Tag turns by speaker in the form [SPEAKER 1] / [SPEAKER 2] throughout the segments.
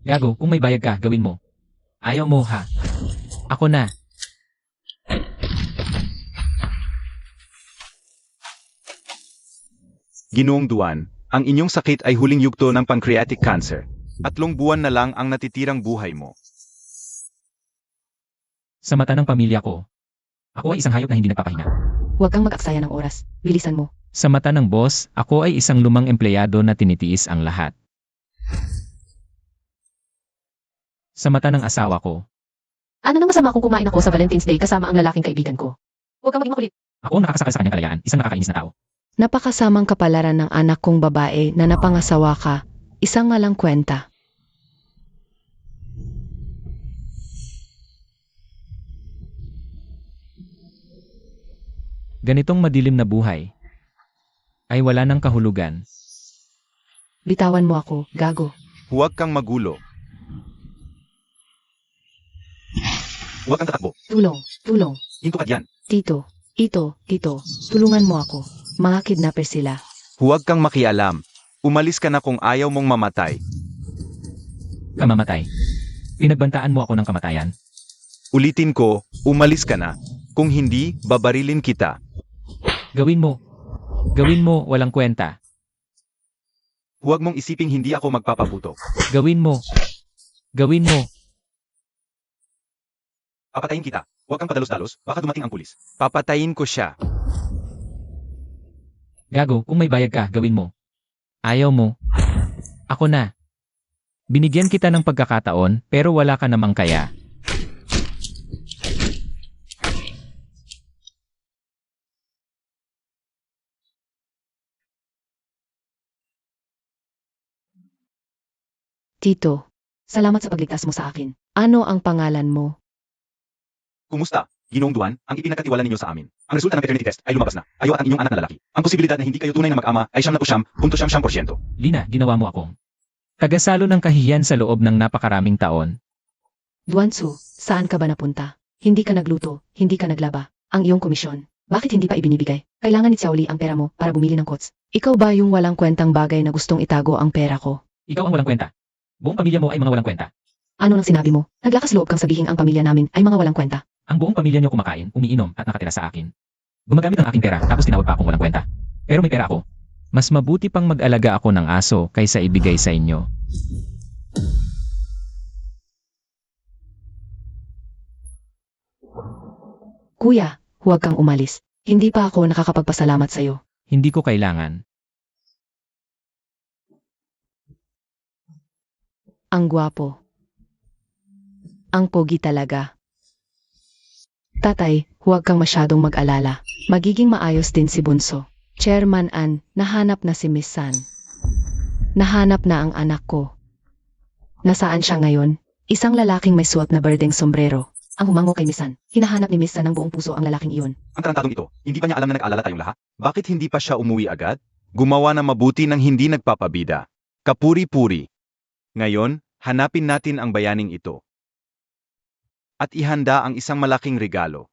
[SPEAKER 1] Gago, kung may bayad ka, gawin mo. Ayaw mo ha. Ako na.
[SPEAKER 2] Ginoong Duan, ang inyong sakit ay huling yugto ng pancreatic cancer. 3 buwan na lang ang natitirang buhay mo.
[SPEAKER 1] Sa mata ng pamilya ko, ako ay isang hayop na hindi nagpapahinga.
[SPEAKER 3] Huwag kang mag-aksaya ng oras. Bilisan mo.
[SPEAKER 1] Sa mata ng boss, ako ay isang lumang empleyado na tinitiis ang lahat. Sa mata ng asawa ko,
[SPEAKER 3] Ano nang masama kung kumain ako sa Valentine's Day kasama ang lalaking kaibigan ko? Huwag kang maging makulit.
[SPEAKER 1] ako ang nakakasakal sa kanyang kalayaan, isang nakakainis na tao.
[SPEAKER 3] Napakasamang kapalaran ng anak kong babae na napangasawa ka. Isang malang kwenta.
[SPEAKER 1] Ganitong madilim na buhay ay wala ng kahulugan.
[SPEAKER 3] Bitawan mo ako, gago.
[SPEAKER 2] Huwag kang magulo. Huwag kang tatakbo.
[SPEAKER 3] Tulong, tulong.
[SPEAKER 2] Hinto ka diyan.
[SPEAKER 3] Tito, tito, tulungan mo ako. Mga kidnapper sila.
[SPEAKER 2] Huwag kang makialam. Umalis ka na kung ayaw mong mamatay.
[SPEAKER 1] Kamamatay. Pinagbantaan mo ako ng kamatayan.
[SPEAKER 2] Ulitin ko, umalis ka na. Kung hindi, babarilin kita.
[SPEAKER 1] Gawin mo. Gawin mo, walang kwenta.
[SPEAKER 2] Huwag mong isiping hindi ako magpapabuto.
[SPEAKER 1] Gawin mo. Gawin mo.
[SPEAKER 2] Papatayin kita. Huwag kang padalos-dalos, baka dumating ang pulis. Papatayin ko siya.
[SPEAKER 1] Gago, kung may bayad ka, gawin mo. Ayaw mo. Ako na. Binigyan kita ng pagkakataon, pero wala ka namang kaya.
[SPEAKER 3] Tito, salamat sa pagligtas mo sa akin. Ano ang pangalan mo?
[SPEAKER 2] Kumusta? Ginoong Duan, ang ipinagkatiwala ninyo sa amin. Ang resulta ng paternity test ay lumabas na. Ayo at ang inyong anak na lalaki. Ang posibilidad na hindi kayo tunay na mag-ama ay 99.9%.
[SPEAKER 1] Lina, ginawa mo akong tagasalo ng kahihiyan sa loob ng napakaraming taon.
[SPEAKER 3] Duansu, saan ka ba napunta? Hindi ka nagluto, hindi ka naglaba. Ang iyong komisyon, bakit hindi pa ibinibigay? Kailangan ni Xiaoli ang pera mo para bumili ng kots. Ikaw ba yung walang kwentang bagay na gustong itago ang pera ko?
[SPEAKER 1] Ikaw ang walang kwenta. Buong pamilya mo ay mga walang kwenta.
[SPEAKER 3] Ano nang sinabi mo? Naglakas loob kang sabihin ang pamilya namin ay mga walang kwenta.
[SPEAKER 1] Ang buong pamilya niyo kumakain, umiinom at nakatira sa akin. Gumagamit ng aking pera tapos tinawag pa akong walang kwenta. Pero may pera ako. Mas mabuti pang mag-alaga ako ng aso kaysa ibigay sa inyo.
[SPEAKER 3] Kuya, huwag kang umalis. Hindi pa ako nakakapagpasalamat sa'yo.
[SPEAKER 1] Hindi ko kailangan.
[SPEAKER 3] Ang gwapo. Ang pogi talaga. Tatay, huwag kang masyadong mag-alala. Magiging maayos din si Bunso. Chairman An, nahanap na si Miss San. Nahanap na ang anak ko. Nasaan siya ngayon? Isang lalaking may suot na berdeng sombrero. Ang humango kay Miss San. Hinahanap ni Miss San ng buong puso ang lalaking iyon.
[SPEAKER 2] Ang tarantadong ito, hindi pa niya alam na nag-alala tayong lahat? Bakit hindi pa siya umuwi agad? Gumawa na mabuti ng hindi nagpapabida. Kapuri-puri. Ngayon, hanapin natin ang bayaning ito. At ihanda ang isang malaking regalo.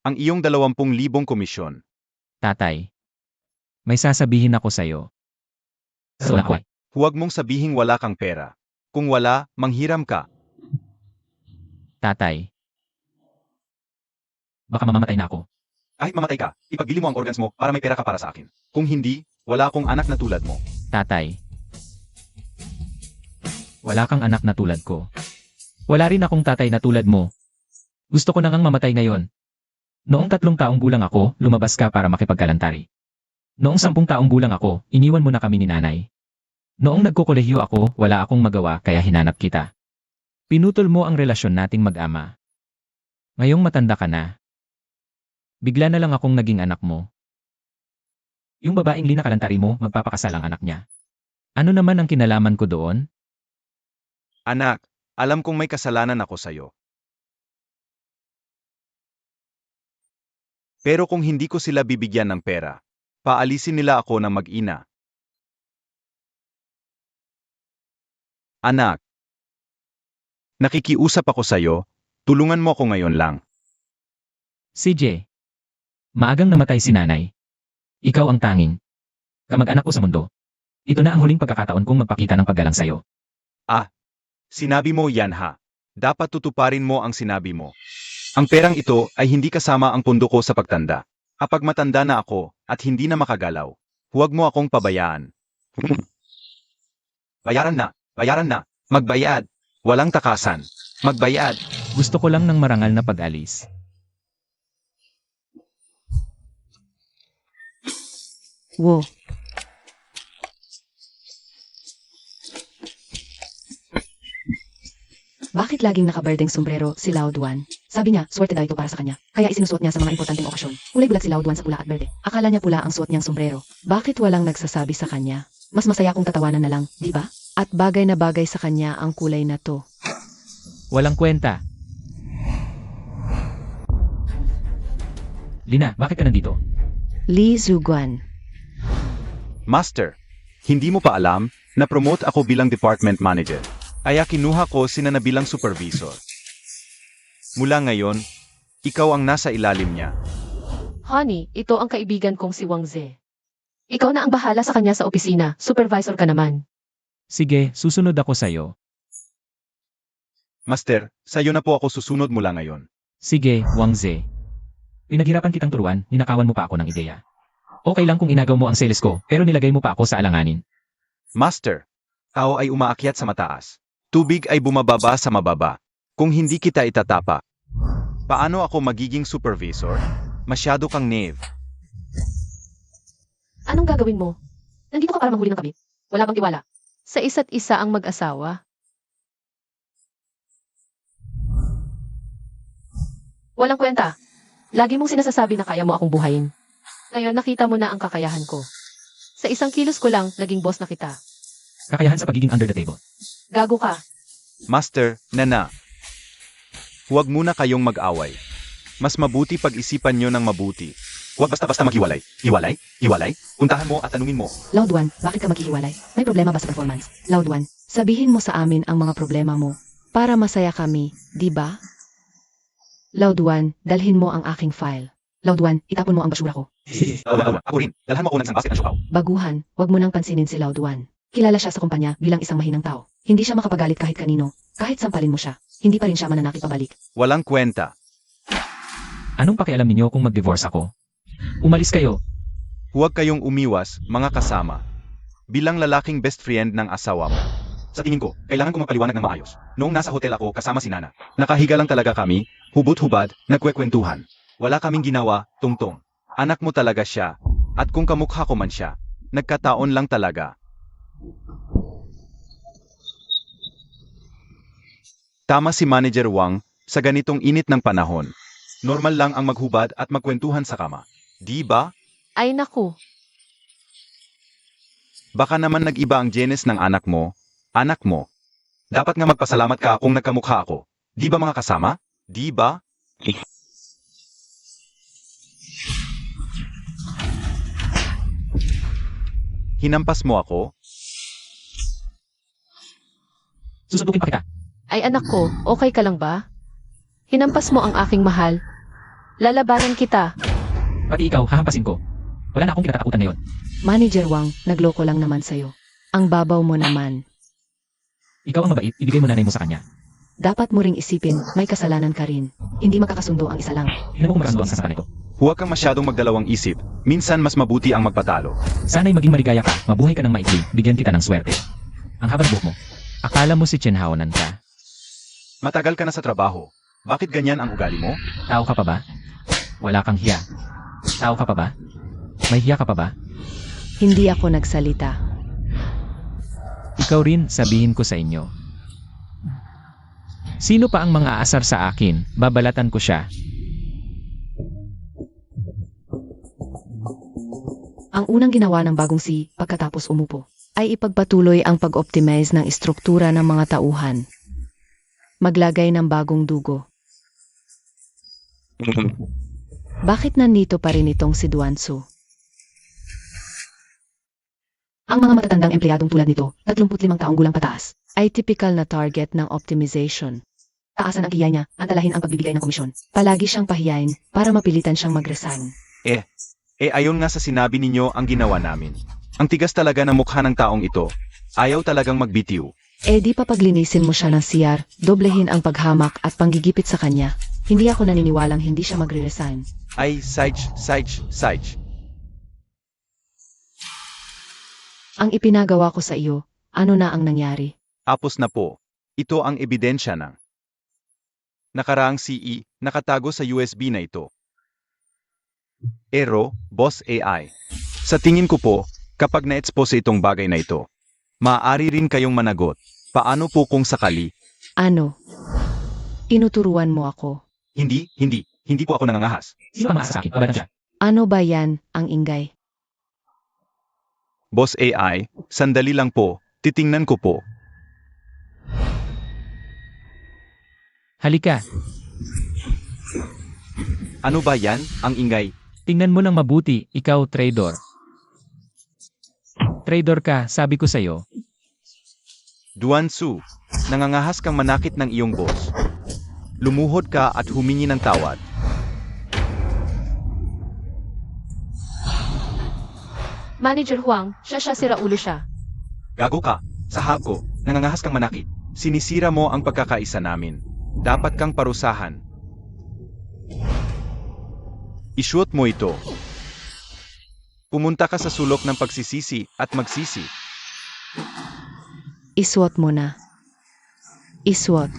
[SPEAKER 2] Ang iyong 20,000 komisyon.
[SPEAKER 1] Tatay. May sasabihin ako sa'yo. So ako.
[SPEAKER 2] Huwag mong sabihing wala kang pera. Kung wala, manghiram ka.
[SPEAKER 1] Tatay. Baka mamamatay na ako.
[SPEAKER 2] Kahit mamatay ka, ipagili mo ang organs mo para may pera ka para sa akin. Kung hindi, wala akong anak na tulad mo.
[SPEAKER 1] Tatay. Wala kang anak na tulad ko. Wala rin akong tatay na tulad mo. Gusto ko na ngang mamatay ngayon. Noong 3 taong gulang ako, lumabas ka para makipagkalantari. Noong 10 taong gulang ako, iniwan mo na kami ni nanay. Noong nagkokolehiyo ako, wala akong magawa kaya hinanap kita. Pinutol mo ang relasyon nating mag-ama. Ngayong matanda ka na. Bigla na lang akong naging anak mo. Yung babaeng Lina kalantari mo, magpapakasal ang anak niya. Ano naman ang kinalaman ko doon?
[SPEAKER 2] Anak, alam kong may kasalanan ako sa'yo. Pero kung hindi ko sila bibigyan ng pera, paalisin nila ako ng mag-ina. Anak, Nakikiusap ako sa'yo, tulungan mo ako ngayon lang.
[SPEAKER 1] CJ. Maagang namatay si nanay. Ikaw ang tanging kamag-anak ko sa mundo. Ito na ang huling pagkakataon kong magpakita ng paggalang sa'yo.
[SPEAKER 2] Sinabi mo yan ha. Dapat tutuparin mo ang sinabi mo. Ang perang ito ay hindi kasama ang pundo ko sa pagtanda. Kapag matanda na ako at hindi na makagalaw, huwag mo akong pabayaan. Bayaran na, magbayad. Walang takasan, magbayad.
[SPEAKER 1] Gusto ko lang ng marangal na pag-alis.
[SPEAKER 3] Wo. Bakit laging nakaberdeng sombrero si Loud One? Sabi niya, swerte daw ito para sa kanya. Kaya isinusuot niya sa mga importanteng okasyon. Kulay bulat si Loud One sa pula at berde. Akala niya pula ang suot niyang sombrero. Bakit walang nagsasabi sa kanya? Mas masaya kung tatawanan na lang, di ba? At bagay na bagay sa kanya ang kulay na to.
[SPEAKER 1] Walang kwenta. Lina, bakit ka nandito?
[SPEAKER 3] Lee Zuguan.
[SPEAKER 2] Master, hindi mo pa alam na promote ako bilang department manager. Kaya kinuha ko sina na bilang supervisor. Mula ngayon, ikaw ang nasa ilalim niya.
[SPEAKER 4] Honey, ito ang kaibigan kong si Wang Ze. Ikaw na ang bahala sa kanya sa opisina, supervisor ka naman.
[SPEAKER 1] Sige, susunod ako sa'yo.
[SPEAKER 2] Master, sa'yo na po ako susunod mula ngayon.
[SPEAKER 1] Sige, Wang Ze. Pinaghirapan kitang turuan, ninakawan mo pa ako ng ideya. Okay lang kung inagaw mo ang sales ko, pero nilagay mo pa ako sa alanganin.
[SPEAKER 2] Master, tao ay umaakyat sa mataas. Tubig ay bumababa sa mababa. Kung hindi kita itatapa, paano ako magiging supervisor? Masyado kang naive.
[SPEAKER 4] Anong gagawin mo? Nandito ka para manghuli ng kabit. Wala bang tiwala? Sa isa't isa ang mag-asawa. Walang kwenta. Lagi mong sinasasabi na kaya mo akong buhayin. Ngayon nakita mo na ang kakayahan ko. Sa isang kilos ko lang, naging boss na kita.
[SPEAKER 1] Kakayahan sa pagiging under the table.
[SPEAKER 4] Gago ka.
[SPEAKER 2] Master, Nana. Huwag muna kayong mag-away. Mas mabuti pag-isipan nyo ng mabuti. Huwag basta-basta maghiwalay. Hiwalay? Hiwalay? Puntahan mo at tanungin mo.
[SPEAKER 3] Loud One, bakit ka maghihiwalay? May problema ba sa performance? Loud One, sabihin mo sa amin ang mga problema mo. Para masaya kami, di ba? Loud One, dalhin mo ang aking file. Loud One, itapon mo ang basura ko.
[SPEAKER 1] Sige.
[SPEAKER 2] Ako rin. Dalhan mo ako ng isang basket ng siopaw.
[SPEAKER 3] Baguhan, wag mo nang pansinin si Loud One. Kilala siya sa kumpanya bilang isang mahinang tao. Hindi siya makapagalit kahit kanino. Kahit sampalin mo siya, hindi pa rin siya mananakit pabalik.
[SPEAKER 2] Walang kwenta.
[SPEAKER 1] Anong pakialam ninyo kung mag-divorce ako? Umalis kayo.
[SPEAKER 2] Huwag kayong umiwas, mga kasama. Bilang lalaking best friend ng asawa mo. Sa tingin ko, kailangan ko magpaliwanag ng maayos. Noong nasa hotel ako kasama si Nana, nakahiga lang talaga kami, hubot-hubad, nagkwekwentuhan. Wala kaming ginawa, tungtong. Anak mo talaga siya. At kung kamukha ko man siya, nagkataon lang talaga. Tama si Manager Wang, sa ganitong init ng panahon. Normal lang ang maghubad at magkwentuhan sa kama. Di ba?
[SPEAKER 4] Ay naku.
[SPEAKER 2] Baka naman nag-iba ang genes ng anak mo. Anak mo. Dapat nga magpasalamat ka kung nagkamukha ako. Di ba mga kasama? Di ba? Hinampas mo ako?
[SPEAKER 1] Susundukin pa kita.
[SPEAKER 4] Ay anak ko, okay ka lang ba? Hinampas mo ang aking mahal. Lalabanan kita.
[SPEAKER 1] Pati ikaw, hahampasin ko. Wala na akong kinatatakutan ngayon.
[SPEAKER 3] Manager Wang, nagloko lang naman sa'yo. Ang babaw mo naman.
[SPEAKER 1] Ikaw ang mabait, ibigay mo nanay mo sa kanya.
[SPEAKER 3] Dapat mo ring isipin, may kasalanan ka rin. Hindi makakasundo ang isa lang.
[SPEAKER 1] Hindi mo kung magkasundo ang sasaktan nito.
[SPEAKER 2] Huwag kang masyadong magdalawang isip. Minsan mas mabuti ang magpatalo.
[SPEAKER 1] Sana'y maging maligaya ka, mabuhay ka ng maikli, bigyan kita ng swerte. Ang haba ng buhok mo. Akala mo si Chenhaonan ka.
[SPEAKER 2] Matagal ka na sa trabaho. Bakit ganyan ang ugali mo?
[SPEAKER 1] Tao ka pa ba? Wala kang hiya. Tao ka pa ba? May hiya ka pa ba?
[SPEAKER 3] Hindi ako nagsalita.
[SPEAKER 1] Ikaw rin, sabihin ko sa inyo. Sino pa ang mga aasar sa akin, babalatan ko siya.
[SPEAKER 3] Ang unang ginawa ng bagong si, pagkatapos umupo, ay ipagpatuloy ang pag-optimize ng istruktura ng mga tauhan. Maglagay ng bagong dugo. Bakit nandito pa rin itong si Duansu? Ang mga matatandang empleyadong tulad nito, 35 taong gulang pataas, ay typical na target ng optimization. Taasan ang kiya niya, antalahin ang pagbibigay ng komisyon. Palagi siyang pahiyain para mapilitan siyang mag-resign.
[SPEAKER 2] Ayon nga sa sinabi ninyo ang ginawa namin. Ang tigas talaga ng mukha ng taong ito. Ayaw talagang magbitiw.
[SPEAKER 3] Di pa paglinisin mo siya ng CR, doblehin ang paghamak at panggigipit sa kanya. Hindi ako naniniwalang hindi siya magre-resign.
[SPEAKER 2] Ay, Sage.
[SPEAKER 3] Ang ipinagawa ko sa iyo, ano na ang nangyari?
[SPEAKER 2] Apos na po. Ito ang ebidensya ng nakaraang CE nakatago sa USB na ito. Boss AI. Sa tingin ko po, kapag na-expose itong bagay na ito, maaari rin kayong managot. Paano po kung sakali?
[SPEAKER 3] Ano? Tinuturuan mo ako.
[SPEAKER 2] Hindi po ako nangangahas.
[SPEAKER 1] Sino ang maasa sa akin? Babala siya.
[SPEAKER 3] Ano ba yan, ang ingay?
[SPEAKER 2] Boss AI, sandali lang po, titingnan ko po.
[SPEAKER 1] Halika,
[SPEAKER 2] Ano ba yan, ang ingay?
[SPEAKER 1] tingnan mo lang mabuti, ikaw traidor. Traidor ka, sabi ko sa'yo.
[SPEAKER 2] Duansu, nangangahas kang manakit ng iyong boss. Lumuhod ka at humingi ng tawad.
[SPEAKER 4] Manager Huang, siya sira ulo siya.
[SPEAKER 2] Gago ka, sahab ko, nangangahas kang manakit. Sinisira mo ang pagkakaisa namin. Dapat kang parusahan. Isuot mo ito. Pumunta ka sa sulok ng pagsisisi at magsisi.
[SPEAKER 3] Isuot mo na. Isuot.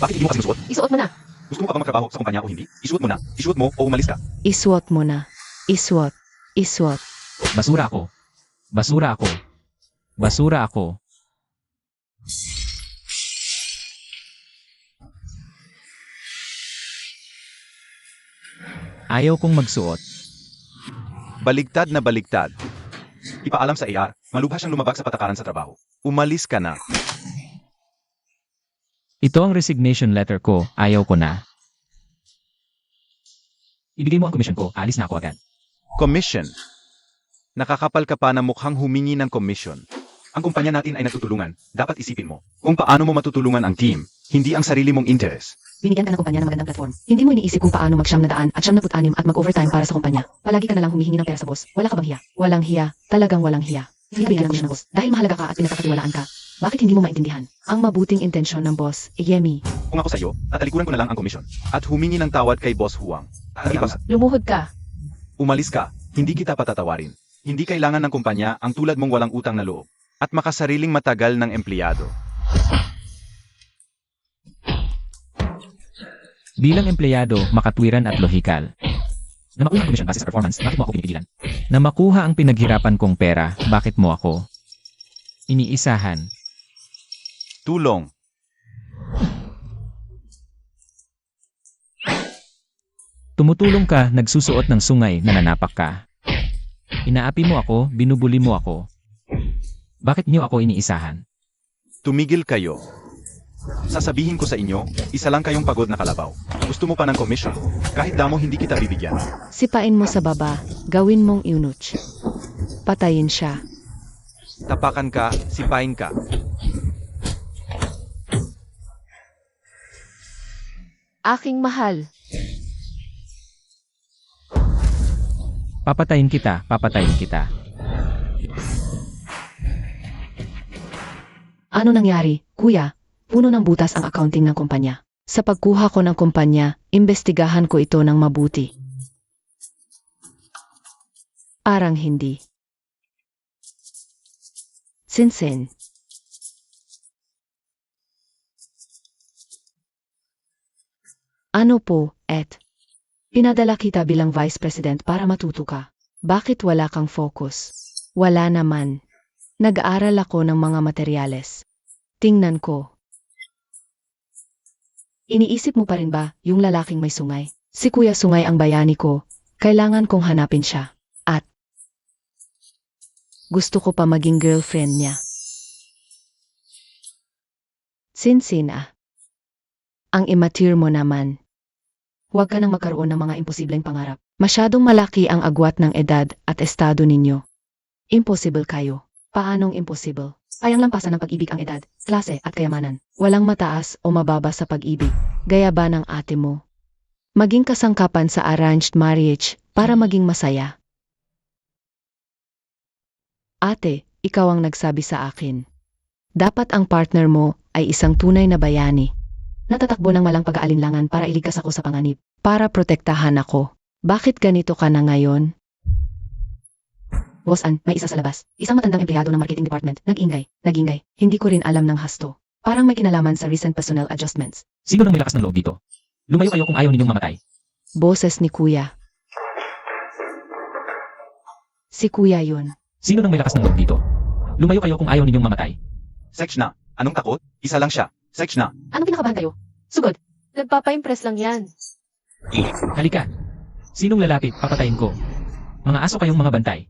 [SPEAKER 2] Bakit hindi mo kasi susuot?
[SPEAKER 4] Isuot mo na.
[SPEAKER 2] Gusto mo pa ba magtrabaho sa kumpanya o hindi? Isuot mo na. Isuot mo o umalis ka.
[SPEAKER 3] Isuot mo na. Isuot. Isuot.
[SPEAKER 1] Basura ako. Basura ako. Basura ako. Ayaw kong magsuot.
[SPEAKER 2] Baligtad na baligtad. Ipaalam sa AR, malubha siyang lumabag sa patakaran sa trabaho. Umalis ka na.
[SPEAKER 1] Ito ang resignation letter ko, ayaw ko na. Ibigay mo ang commission ko, alis na ako agad.
[SPEAKER 2] Commission. Nakakapal ka pa na mukhang humingi ng commission. Ang kumpanya natin ay nagtutulungan. Dapat isipin mo kung paano mo matutulungan ang team, hindi ang sarili mong interes.
[SPEAKER 3] Binigyan ka ng kumpanya ng magandang platform. Hindi mo iniisip kung paano mag-siyam na daan at 76 at mag-overtime para sa kumpanya. Palagi ka na lang humihingi ng pera sa boss. Wala ka bang hiya? Walang hiya. Talagang walang hiya. Sinabihan mo siya ng boss. Dahil mahalaga ka at pinagkakatiwalaan ka. Bakit hindi mo maintindihan? Ang mabuting intensyon ng boss, Yemi.
[SPEAKER 2] Kung ako sa iyo, tatalikuran ko na lang ang komisyon at humingi ng tawad kay Boss Huang.
[SPEAKER 4] Lumuhod ka.
[SPEAKER 2] Umalis ka, hindi kita patatawarin. Hindi kailangan ng kumpanya ang tulad mong walang utang na loob at makasariling matagal ng empleyado.
[SPEAKER 1] Bilang empleyado, makatwiran at lohikal. Na makuha ang commission base sa performance, bakit mo ako pinipigilan? Na makuha ang pinaghirapan kong pera, bakit mo ako iniisahan?
[SPEAKER 2] Tulong.
[SPEAKER 1] Tumutulong ka, nagsusuot ng sungay, nananapak ka. Inaapi mo ako, binubuli mo ako. Bakit niyo ako iniisahan?
[SPEAKER 2] Tumigil kayo. Sasabihin ko sa inyo, isa lang kayong pagod na kalabaw. Gusto mo pa ng komisyon? Kahit damo hindi kita bibigyan.
[SPEAKER 3] Sipain mo sa baba. Gawin mong iunuch. Patayin siya.
[SPEAKER 2] Tapakan ka, sipain ka.
[SPEAKER 4] Aking mahal.
[SPEAKER 1] Papatayin kita, papatayin kita.
[SPEAKER 3] Ano nangyari, kuya? Puno ng butas ang accounting ng kumpanya. Sa pagkuha ko ng kumpanya, imbestigahan ko ito ng mabuti. Parang hindi. Sinsin. Ano po, Ed? Pinadala kita bilang Vice President para matuto ka. Bakit wala kang focus? Wala naman. Nag-aaral ako ng mga materyales. Tingnan ko. Iniisip mo pa rin ba yung lalaking may sungay? Si Kuya Sungay ang bayani ko. Kailangan kong hanapin siya. At gusto ko pa maging girlfriend niya. Sinsin ah. Ang immature mo naman. Huwag ka nang magkaroon ng mga imposibleng pangarap. Masyadong malaki ang agwat ng edad at estado ninyo. Impossible kayo. Paanong impossible? Kayang lampasan ng pag-ibig ang edad, klase at kayamanan. Walang mataas o mababa sa pag-ibig, gaya ba ng ate mo? Maging kasangkapan sa arranged marriage para maging masaya. Ate, ikaw ang nagsabi sa akin. Dapat ang partner mo ay isang tunay na bayani. Natatakbo ng walang pag-aalinlangan para iligtas ako sa panganib, para protektahan ako. Bakit ganito ka na ngayon? Boss Ann, may isa sa labas. Isang matandang empleyado ng marketing department. Nag-ingay. Hindi ko rin alam ng hasto. Parang may kinalaman sa recent personnel adjustments.
[SPEAKER 1] Sino nang may lakas ng loob dito? Lumayo kayo kung ayaw ninyong mamatay.
[SPEAKER 3] Boses ni Kuya. Si Kuya yun.
[SPEAKER 1] Sino nang may lakas ng loob dito? Lumayo kayo kung ayaw ninyong mamatay.
[SPEAKER 2] Sex na. Anong takot? Isa lang siya. Sex na.
[SPEAKER 4] Anong kinakabahan kayo? Sugod. Nagpapa-impress lang yan.
[SPEAKER 1] Halika. Sinong lalapit, papatayin ko. Mga aso kayong mga bantay.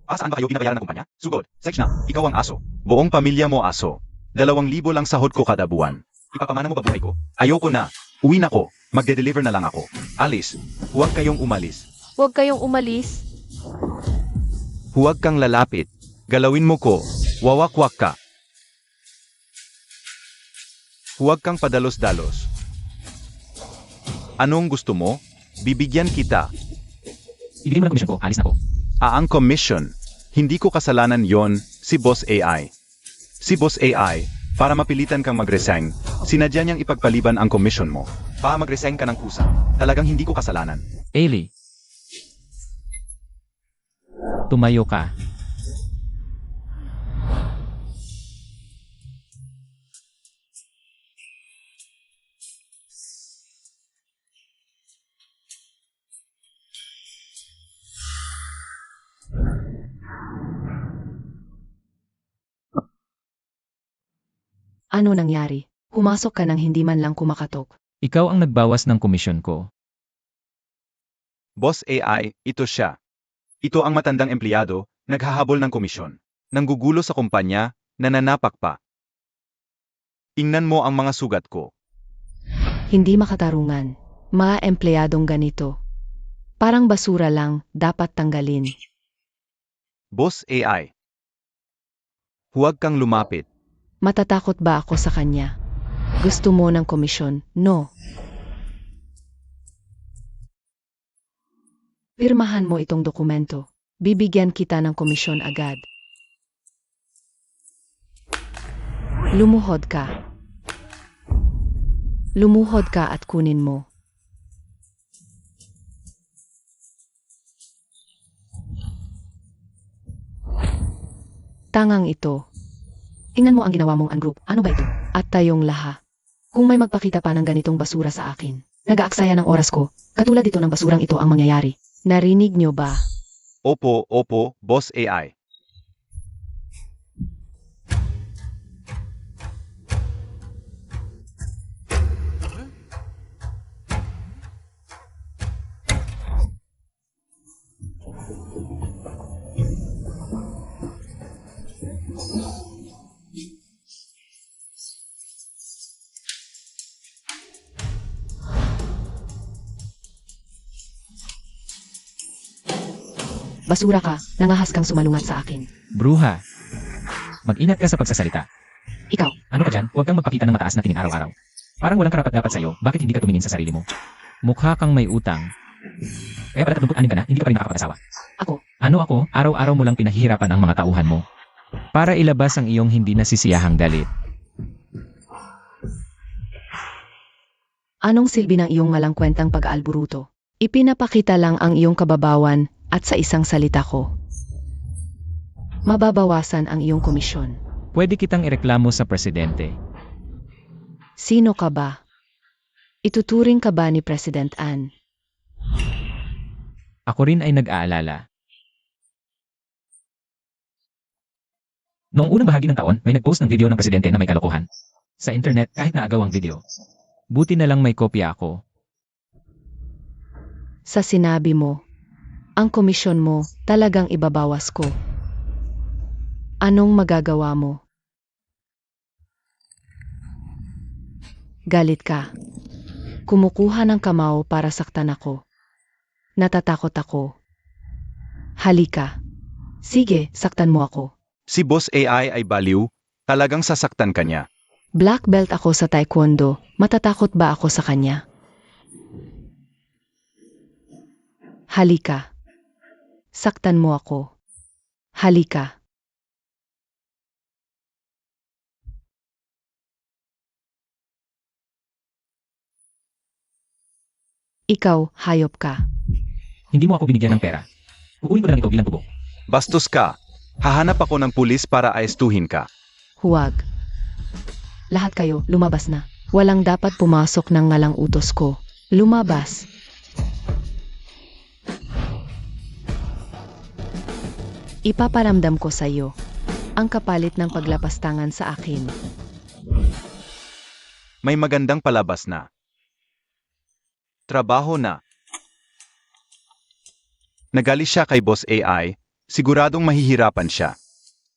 [SPEAKER 2] Saan ba kayo binabayaran ng kumpanya? Sugod. Sex na. Ikaw ang aso. Buong pamilya mo aso. 2,000 lang sahod ko kada buwan. Ipapamana mo ba buhay ko? Ayoko na. Uwi na ko. Magde-deliver na lang ako. Alis. Huwag kayong umalis.
[SPEAKER 4] Huwag kayong umalis.
[SPEAKER 2] Huwag kang lalapit. Galawin mo ko. Wawakwak ka. Huwag kang padalos-dalos. Anong gusto mo? Bibigyan kita.
[SPEAKER 1] Ibigay mo ng komisyon ko, alis na ko.
[SPEAKER 2] Ang commission. Hindi ko kasalanan yon, si Boss AI. Si Boss AI, para mapilitan kang mag-resign, sinadya niyang ipagpaliban ang commission mo. Para mag-resign ka ng kusa. Talagang hindi ko kasalanan.
[SPEAKER 1] Ailey. Tumayo ka.
[SPEAKER 3] Ano nangyari? Pumasok ka nang hindi man lang kumakatok.
[SPEAKER 1] Ikaw ang nagbawas ng komisyon ko.
[SPEAKER 2] Boss AI, ito siya. Ito ang matandang empleyado, naghahabol ng komisyon. Nanggugulo sa kumpanya, nananapak pa. Ingnan mo ang mga sugat ko.
[SPEAKER 3] Hindi makatarungan. Mga empleyadong ganito. Parang basura lang, dapat tanggalin.
[SPEAKER 2] Boss AI. Huwag kang lumapit.
[SPEAKER 3] Matatakot ba ako sa kanya? Gusto mo ng komisyon? No. Pirmahan mo itong dokumento. Bibigyan kita ng komisyon agad. Lumuhod ka. Lumuhod ka at kunin mo. Tangang ito. Tingnan mo ang ginawa mong ungroup. Ano ba ito? At tayong laha. Kung may magpakita pa ng ganitong basura sa akin, nag-aaksaya ng oras ko, katulad dito ng basurang ito ang mangyayari. Narinig nyo ba?
[SPEAKER 2] Opo, Boss AI.
[SPEAKER 3] Basura ka, nangahas kang sumalungat sa akin.
[SPEAKER 1] Bruha. Mag-ingat ka sa pagsasalita.
[SPEAKER 3] Ikaw,
[SPEAKER 1] Ano ka dyan? Huwag kang magpakita ng mataas na tingin araw-araw. Parang walang karapat-dapat sa'yo, bakit hindi ka tumingin sa sarili mo? Mukha kang may utang. Kaya pala 36 ka na, hindi ka pa rin nakakapag-asawa.
[SPEAKER 3] ako,
[SPEAKER 1] Ano ako, araw-araw mo lang pinahihirapan ang mga tauhan mo. Para ilabas ang iyong hindi nasisiyahang galit.
[SPEAKER 3] anong silbi ng iyong malang kwentang pag-aalburuto? Ipinapakita lang ang iyong kababawan at sa isang salita ko. Mababawasan ang iyong komisyon.
[SPEAKER 1] Pwede kitang ireklamo sa presidente.
[SPEAKER 3] Sino ka ba? Ituturing ka ba ni President Ann?
[SPEAKER 1] Ako rin ay nag-aalala. Noong unang bahagi ng taon, may nag-post ng video ng presidente na may kalokohan. Sa internet, kahit na agaw ang video. Buti na lang may kopya ako.
[SPEAKER 3] Sa sinabi mo, ang komisyon mo talagang ibabawas ko. Anong magagawa mo? Galit ka. Kumukuha ng kamao para saktan ako. Natatakot ako. Halika. Sige, saktan mo ako.
[SPEAKER 2] Si Boss AI ay baliw, Talagang sasaktan ka niya.
[SPEAKER 3] Black belt ako sa taekwondo, matatakot ba ako sa kanya? Halika. Saktan mo ako. Halika. Ikaw, hayop ka.
[SPEAKER 1] Hindi mo ako binigyan ng pera. Kukunin ko na lang ito bilang tubo.
[SPEAKER 2] Bastos ka. Hahanap ako ng pulis para aestuhin ka.
[SPEAKER 3] Huwag. Lahat kayo, lumabas na. Walang dapat pumasok ng ngalang utos ko. Lumabas. Ipaparamdam ko sa iyo ang kapalit ng paglapastangan sa akin.
[SPEAKER 2] May magandang palabas na. Trabaho na. Nagali siya kay Boss AI, siguradong mahihirapan siya.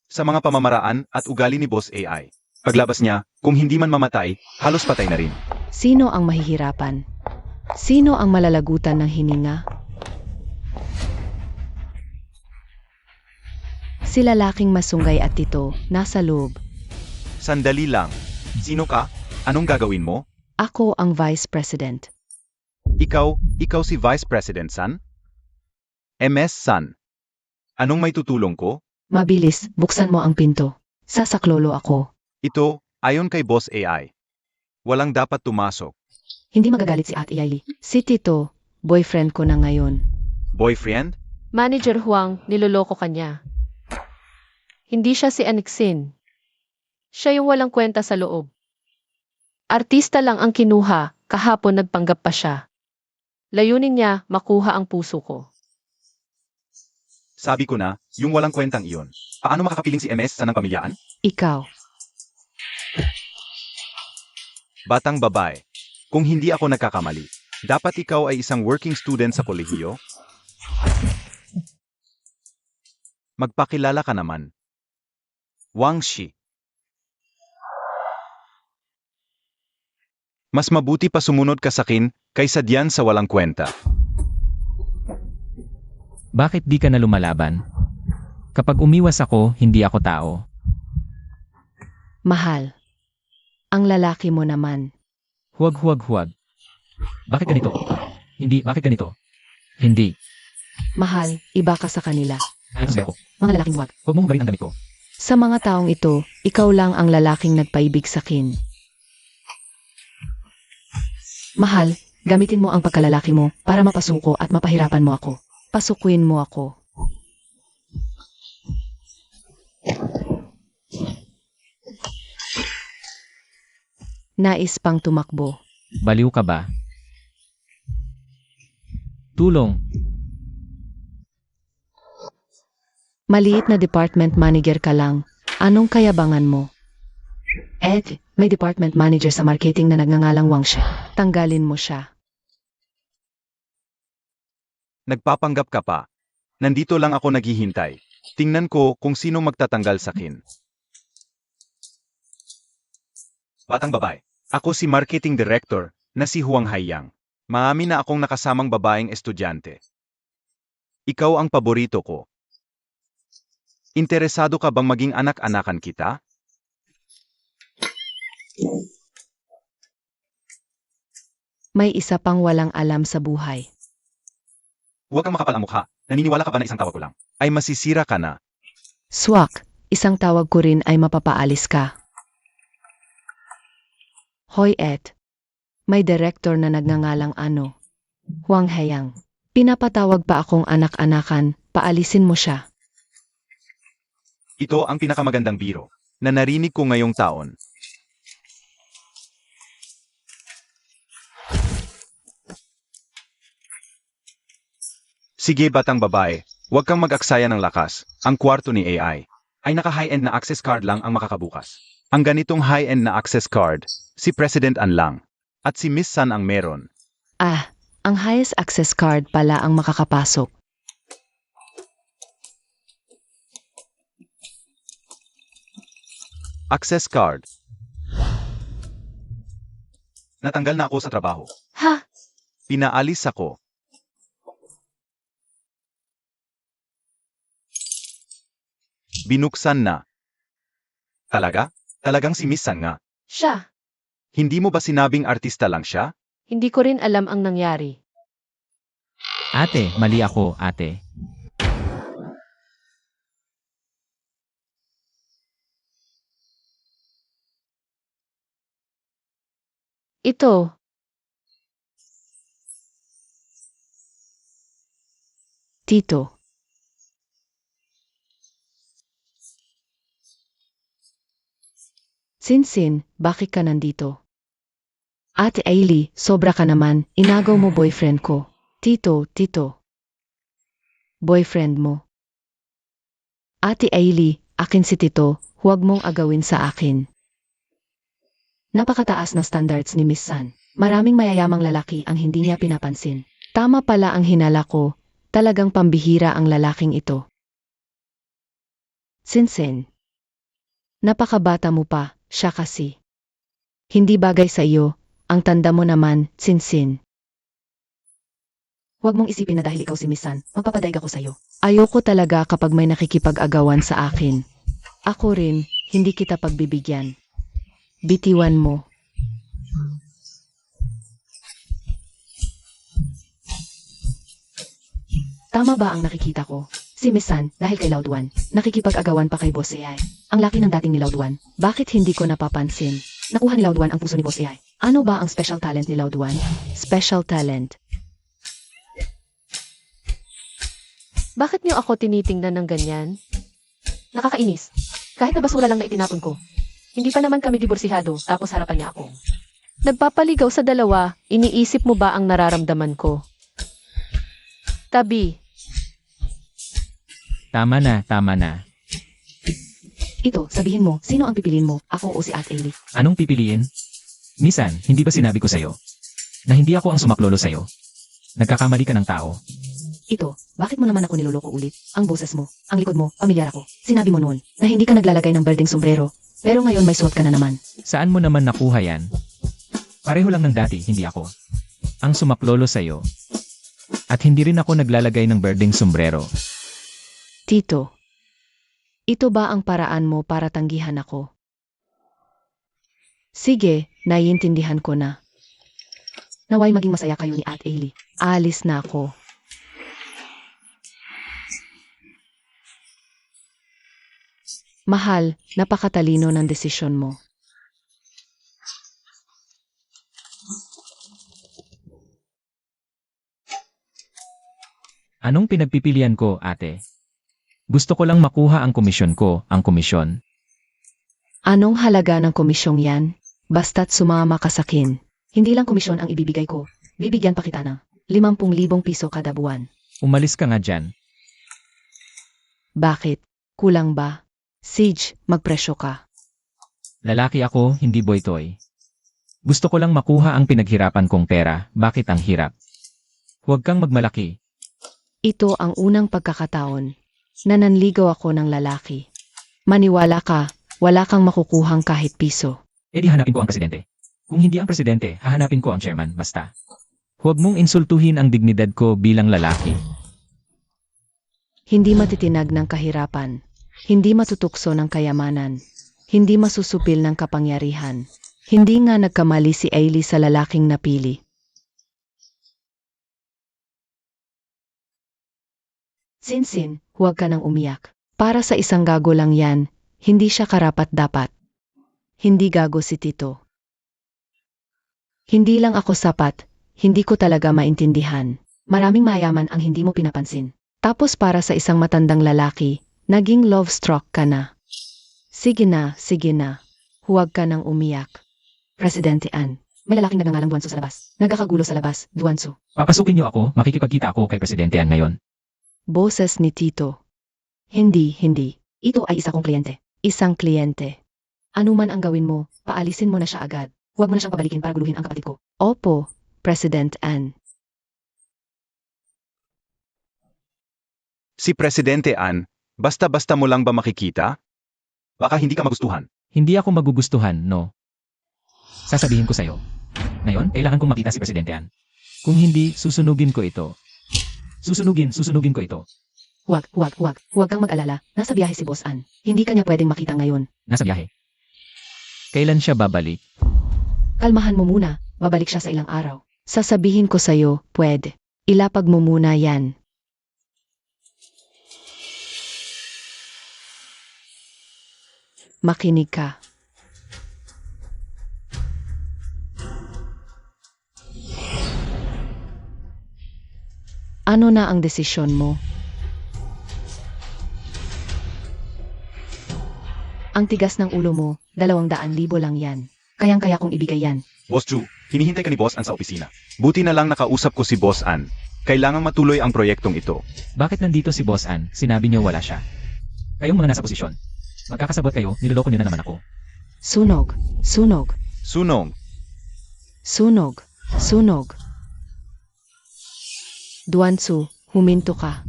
[SPEAKER 2] Sa mga pamamaraan at ugali ni Boss AI. Paglabas niya, kung hindi man mamatay, halos patay na rin.
[SPEAKER 3] Sino ang mahihirapan? Sino ang malalagutan ng hininga? Si lalaking masunggay at tito, nasa loob.
[SPEAKER 2] Sandali lang. Sino ka? Anong gagawin mo?
[SPEAKER 3] Ako ang Vice President.
[SPEAKER 2] Ikaw si Vice President San? MS San. Anong may tutulong ko?
[SPEAKER 3] Mabilis, buksan mo ang pinto. Sasaklolo ako.
[SPEAKER 2] Ito, ayon kay Boss AI. Walang dapat tumasok.
[SPEAKER 3] Hindi magagalit si Ate Yaili. Si Tito, boyfriend ko na ngayon.
[SPEAKER 2] Boyfriend?
[SPEAKER 4] Manager Huang, niloloko ka niya. Hindi siya si Anixin. Siya yung walang kwenta sa loob. Artista lang ang kinuha, kahapon nagpanggap pa siya. Layunin niya, makuha ang puso ko.
[SPEAKER 2] Sabi ko na, yung walang kwentang iyon. Paano makakapiling si MS sa ng pamilyaan?
[SPEAKER 3] Ikaw.
[SPEAKER 2] Batang babae. Kung hindi ako nagkakamali, dapat ikaw ay isang working student sa kolehiyo? Magpakilala ka naman. Wang Shi. Mas mabuti pa sumunod ka sa akin kaysa diyan sa walang kwenta.
[SPEAKER 1] Bakit di ka na lumalaban? Kapag umiwas ako, hindi ako tao.
[SPEAKER 3] Mahal. Ang lalaki mo naman.
[SPEAKER 1] Huwag. Bakit ganito? Hindi, bakit ganito? Hindi.
[SPEAKER 3] Mahal, iba ka sa kanila.
[SPEAKER 1] Ayos ba ako?
[SPEAKER 3] Mga lalaking wag.
[SPEAKER 1] Huwag mong hugarin ang damit ko.
[SPEAKER 3] Sa mga taong ito, ikaw lang ang lalaking nagpaibig sa akin. Mahal, gamitin mo ang pagkalalaki mo para mapasuko at mapahirapan mo ako. Pasukuin mo ako. Nais pang tumakbo.
[SPEAKER 1] Baliw ka ba? Tulong.
[SPEAKER 3] Maliit na department manager ka lang. Anong kayabangan mo? Ed, may department manager sa marketing na nagngangalang Wang Shi. Tanggalin mo siya.
[SPEAKER 2] Nagpapanggap ka pa. Nandito lang ako naghihintay. Tingnan ko kung sino magtatanggal sa akin. Batang babae. Ako si Marketing Director na si Huang Haiyang. Maamin na akong nakasamang babaeng estudyante. Ikaw ang paborito ko. Interesado ka bang maging anak-anakan kita?
[SPEAKER 3] May isa pang walang alam sa buhay.
[SPEAKER 2] Huwag kang makapal ang mukha. Naniniwala ka ba na isang tawag ko lang? Ay masisira ka na.
[SPEAKER 3] Swak, isang tawag ko rin ay mapapaalis ka. Hoy Ed, may director na nagngangalang Huang Haiyang. Pinapatawag pa akong anak-anakan, paalisin mo siya.
[SPEAKER 2] Ito ang pinakamagandang biro na narinig ko ngayong taon. Sige batang babae, huwag kang mag-aksaya ng lakas. Ang kwarto ni AI ay naka-high-end na access card lang ang makakabukas. Ang ganitong high-end na access card, si President An lang. At si Miss San ang meron.
[SPEAKER 3] Ah, ang highest access card pala ang makakapasok.
[SPEAKER 2] Access card. Natanggal na ako sa trabaho.
[SPEAKER 4] Ha?
[SPEAKER 2] Pinaalis ako. Binuksan na. Talaga? Talagang si Miss San nga.
[SPEAKER 4] Siya.
[SPEAKER 2] Hindi mo ba sinabing artista lang siya?
[SPEAKER 4] Hindi ko rin alam ang nangyari.
[SPEAKER 1] Ate, mali ako, ate.
[SPEAKER 4] Ito.
[SPEAKER 3] Tito. Sinsin, bakit ka nandito? Ate Ailey, sobra ka naman, inagaw mo boyfriend ko. Tito. Boyfriend mo. Ate Ailey, akin si Tito, huwag mong agawin sa akin. Napakataas na standards ni Miss San. Maraming mayayamang lalaki ang hindi niya pinapansin. Tama pala ang hinala ko, talagang pambihira ang lalaking ito. Sinsin. Napakabata mo pa, siya kasi. Hindi bagay sa iyo, ang tanda mo naman, Sinsin. Huwag mong isipin na dahil ikaw si Miss San, magpapadaig ako sa iyo. Ayoko talaga kapag may nakikipag-agawan sa akin. Ako rin, hindi kita pagbibigyan. Bitiwan mo. Tama ba ang nakikita ko? Si Miss San, dahil kay Loud One, nakikipag-agawan pa kay Boss AI. Ang laki ng dating ni Loud One. Bakit hindi ko napapansin? Nakuha ni Loud One ang puso ni Boss AI. Ano ba ang special talent ni Loud One? Special talent.
[SPEAKER 4] Bakit niyo ako tinitingnan ng ganyan? Nakakainis. Kahit na basura lang na itinapon ko. Hindi pa naman kami diborsihado, tapos harapan niya ako. Nagpapaligaw sa dalawa, iniisip mo ba ang nararamdaman ko? Tabi.
[SPEAKER 1] Tama na.
[SPEAKER 3] Ito, sabihin mo, sino ang pipiliin mo? Ako o si Ate Ailey?
[SPEAKER 1] Anong pipiliin? Misan, hindi ba sinabi ko sa'yo? Na hindi ako ang sumaklolo sa'yo? Nagkakamali ka ng tao.
[SPEAKER 3] Ito, bakit mo naman ako niloloko ulit? Ang boses mo, ang likod mo, pamilyar ako. Sinabi mo noon na hindi ka naglalagay ng berdeng sombrero, pero ngayon may suot ka na naman.
[SPEAKER 1] Saan mo naman nakuha yan? Pareho lang ng dati, hindi ako. Ang sumaklolo sa'yo. At hindi rin ako naglalagay ng berdeng sombrero.
[SPEAKER 3] Tito, ito ba ang paraan mo para tanggihan ako? Sige, naiintindihan ko na. Naway maging masaya kayo ni Ate Ailey. Alis na ako. Mahal, napakatalino ng desisyon mo.
[SPEAKER 1] Anong pinagpipilian ko, ate? Gusto ko lang makuha ang komisyon ko, ang komisyon.
[SPEAKER 3] Anong halaga ng komisyong yan? Basta't sumama ka sa akin. Hindi lang komisyon ang ibibigay ko. Bibigyan pa kita ng 50,000 piso kada buwan.
[SPEAKER 1] Umalis ka nga dyan.
[SPEAKER 3] Bakit? Kulang ba? Siege, magpresyo ka.
[SPEAKER 1] Lalaki ako, hindi boy toy. Gusto ko lang makuha ang pinaghirapan kong pera, bakit ang hirap? Huwag kang magmalaki.
[SPEAKER 3] Ito ang unang pagkakataon na nanligaw ako ng lalaki. Maniwala ka, wala kang makukuhang kahit piso.
[SPEAKER 1] E di hanapin ko ang presidente. Kung hindi ang presidente, hahanapin ko ang chairman, basta. Huwag mong insultuhin ang dignidad ko bilang lalaki.
[SPEAKER 3] Hindi matitinag ng kahirapan. Hindi matutukso ng kayamanan. Hindi masusupil ng kapangyarihan. Hindi nga nagkamali si Ailey sa lalaking napili. Sinsin, huwag ka nang umiyak. Para sa isang gago lang yan, hindi siya karapat-dapat. Hindi gago si Tito. Hindi lang ako sapat, hindi ko talaga maintindihan. Maraming mayaman ang hindi mo pinapansin. Tapos para sa isang matandang lalaki, naging love struck ka na. Sige na. Huwag ka nang umiyak. Presidente Ann, may lalaking nagngangalang Duanso sa labas. Nagkakagulo sa labas, Duanso.
[SPEAKER 1] Papasukin niyo ako, makikipagkita ako kay Presidente An ngayon.
[SPEAKER 3] Boses ni Tito. Hindi. Ito ay isa kong kliyente. Isang kliyente. Ano man ang gawin mo, paalisin mo na siya agad. Huwag mo na siyang pabalikin para guluhin ang kapatid ko. Opo, President Ann.
[SPEAKER 2] Si Presidente Ann, basta-basta mo lang ba makikita? Baka hindi ka magustuhan.
[SPEAKER 1] Hindi ako magugustuhan, no? Sasabihin ko sa'yo. Ngayon, kailangan kong makita si Presidente An. Kung hindi, susunugin ko ito. Susunugin ko ito.
[SPEAKER 3] Huwag kang mag-alala. Nasa biyahe si Boss Ann. Hindi kanya pwedeng makita ngayon.
[SPEAKER 1] Nasa biyahe. Kailan siya babalik?
[SPEAKER 3] Kalmahan mo muna. Babalik siya sa ilang araw. Sasabihin ko sa'yo, pwede. Ilapag mo muna yan. Makinig ka. Ano na ang desisyon mo? Ang tigas ng ulo mo, 200,000 lang yan. Kayang-kaya kong ibigay yan.
[SPEAKER 2] Boss Chu, hinihintay ka ni Boss Ann sa opisina. Buti na lang nakausap ko si Boss Ann. Kailangang matuloy ang proyektong ito.
[SPEAKER 1] Bakit nandito si Boss Ann? Sinabi niyo wala siya. Kayong mga nasa posisyon. Magkakasabot kayo, niloloko niyo na naman ako.
[SPEAKER 3] Sunog, sunog,
[SPEAKER 2] Sunong,
[SPEAKER 3] sunog, sunog. Duansu, huminto ka.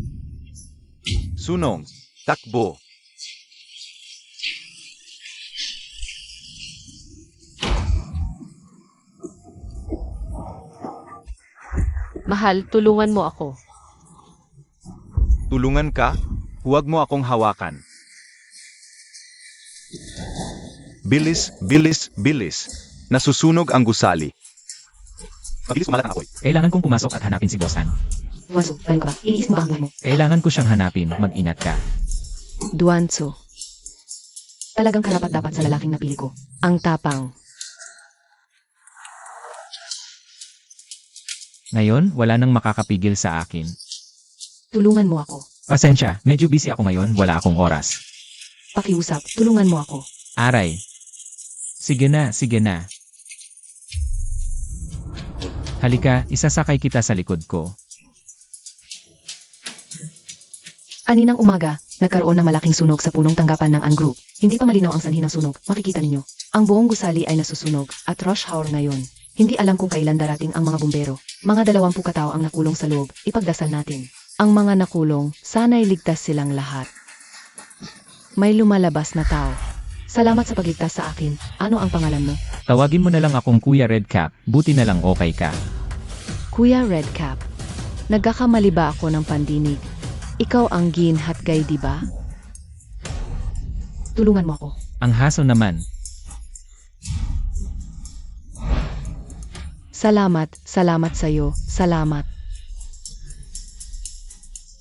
[SPEAKER 2] sunong, takbo.
[SPEAKER 4] Mahal, tulungan mo ako.
[SPEAKER 2] Tulungan ka? Huwag mo akong hawakan. Bilis, bilis, bilis. Nasusunog ang gusali. Mabilis kumalat ang apoy.
[SPEAKER 1] Kailangan kong pumasok at hanapin si Boss Ann.
[SPEAKER 3] Duansu, galing ka ba? Iniis mo ba ang buhay mo?
[SPEAKER 1] Kailangan ko siyang hanapin, mag-ingat ka.
[SPEAKER 3] Duansu. Talagang karapat-dapat sa lalaking napili ko. Ang tapang.
[SPEAKER 1] Ngayon, wala nang makakapigil sa akin.
[SPEAKER 3] Tulungan mo ako.
[SPEAKER 1] Pasensya, medyo busy ako ngayon, wala akong oras.
[SPEAKER 3] Pakiusap, tulungan mo ako.
[SPEAKER 1] Aray. Sige na, sige na. Halika, isasakay kita sa likod ko.
[SPEAKER 3] Kaninang umaga, nagkaroon ng malaking sunog sa punong tanggapan ng An Group. Hindi pa malinaw ang sanhi ng sunog, makikita ninyo. Ang buong gusali ay nasusunog, at rush hour ngayon. Hindi alam kung kailan darating ang mga bumbero. Mga 20 katao ang nakulong sa loob, ipagdasal natin. Ang mga nakulong, sana'y ligtas silang lahat. May lumalabas na tao. Salamat sa pagligtas sa akin. Ano ang pangalan mo?
[SPEAKER 1] Tawagin mo na lang akong Kuya Redcap, buti na lang okay ka.
[SPEAKER 3] Kuya Redcap. Nagkakamali ba ako ng pandinig? Ikaw ang Gin Hatgay, di ba? Tulungan mo ako.
[SPEAKER 1] Ang haso naman.
[SPEAKER 3] Salamat sa'yo, salamat.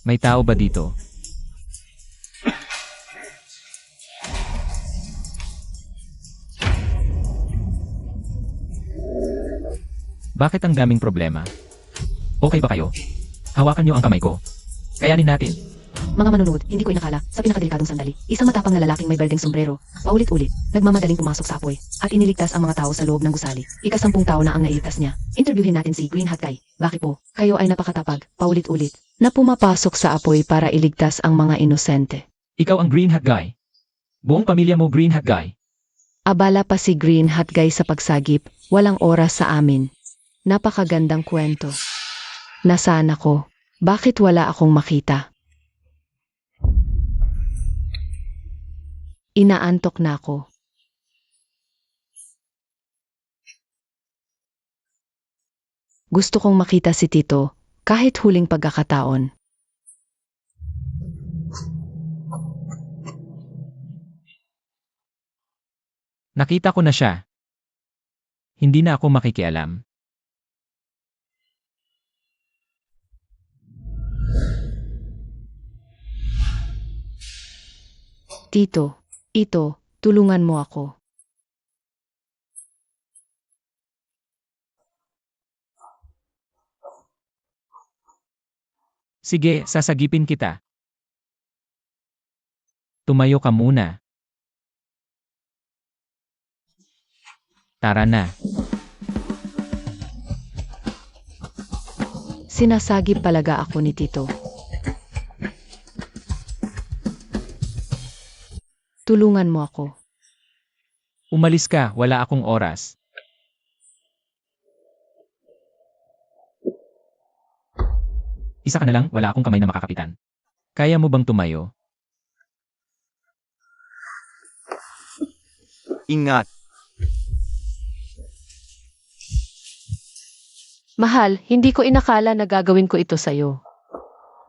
[SPEAKER 1] May tao ba dito? Bakit ang daming problema? Okay ba kayo? Hawakan niyo ang kamay ko. Kayanin natin.
[SPEAKER 3] Mga manunod, hindi ko inakala, sa pinakadelikadong sandali, isang matapang na lalaking may berdeng sombrero, paulit-ulit, nagmamadaling pumasok sa apoy, at iniligtas ang mga tao sa loob ng gusali. Ika-10 tao na ang nailigtas niya. Interviewin natin si Green Hat Guy. Bakit po? Kayo ay napakatapag, paulit-ulit, na pumapasok sa apoy para iligtas ang mga inosente.
[SPEAKER 1] Ikaw ang Green Hat Guy. Buong pamilya mo Green Hat Guy.
[SPEAKER 3] Abala pa si Green Hat Guy sa pagsagip, walang oras sa amin. Napakagandang kwento. Nasaan ako? Bakit wala akong makita? Inaantok na ako. Gusto kong makita si Tito, kahit huling pagkakataon.
[SPEAKER 1] Nakita ko na siya. Hindi na ako makikialam.
[SPEAKER 3] Tito, Ito, tulungan mo ako.
[SPEAKER 1] Sige, sasagipin kita. Tumayo ka muna. Tara na.
[SPEAKER 3] Sinasagip palaga ako ni Tito. Tulungan mo ako.
[SPEAKER 1] Umalis ka, wala akong oras. Isa ka na lang, wala akong kamay na makakapitan. Kaya mo bang tumayo?
[SPEAKER 2] Ingat.
[SPEAKER 4] Mahal, hindi ko inakala na gagawin ko ito sa'yo.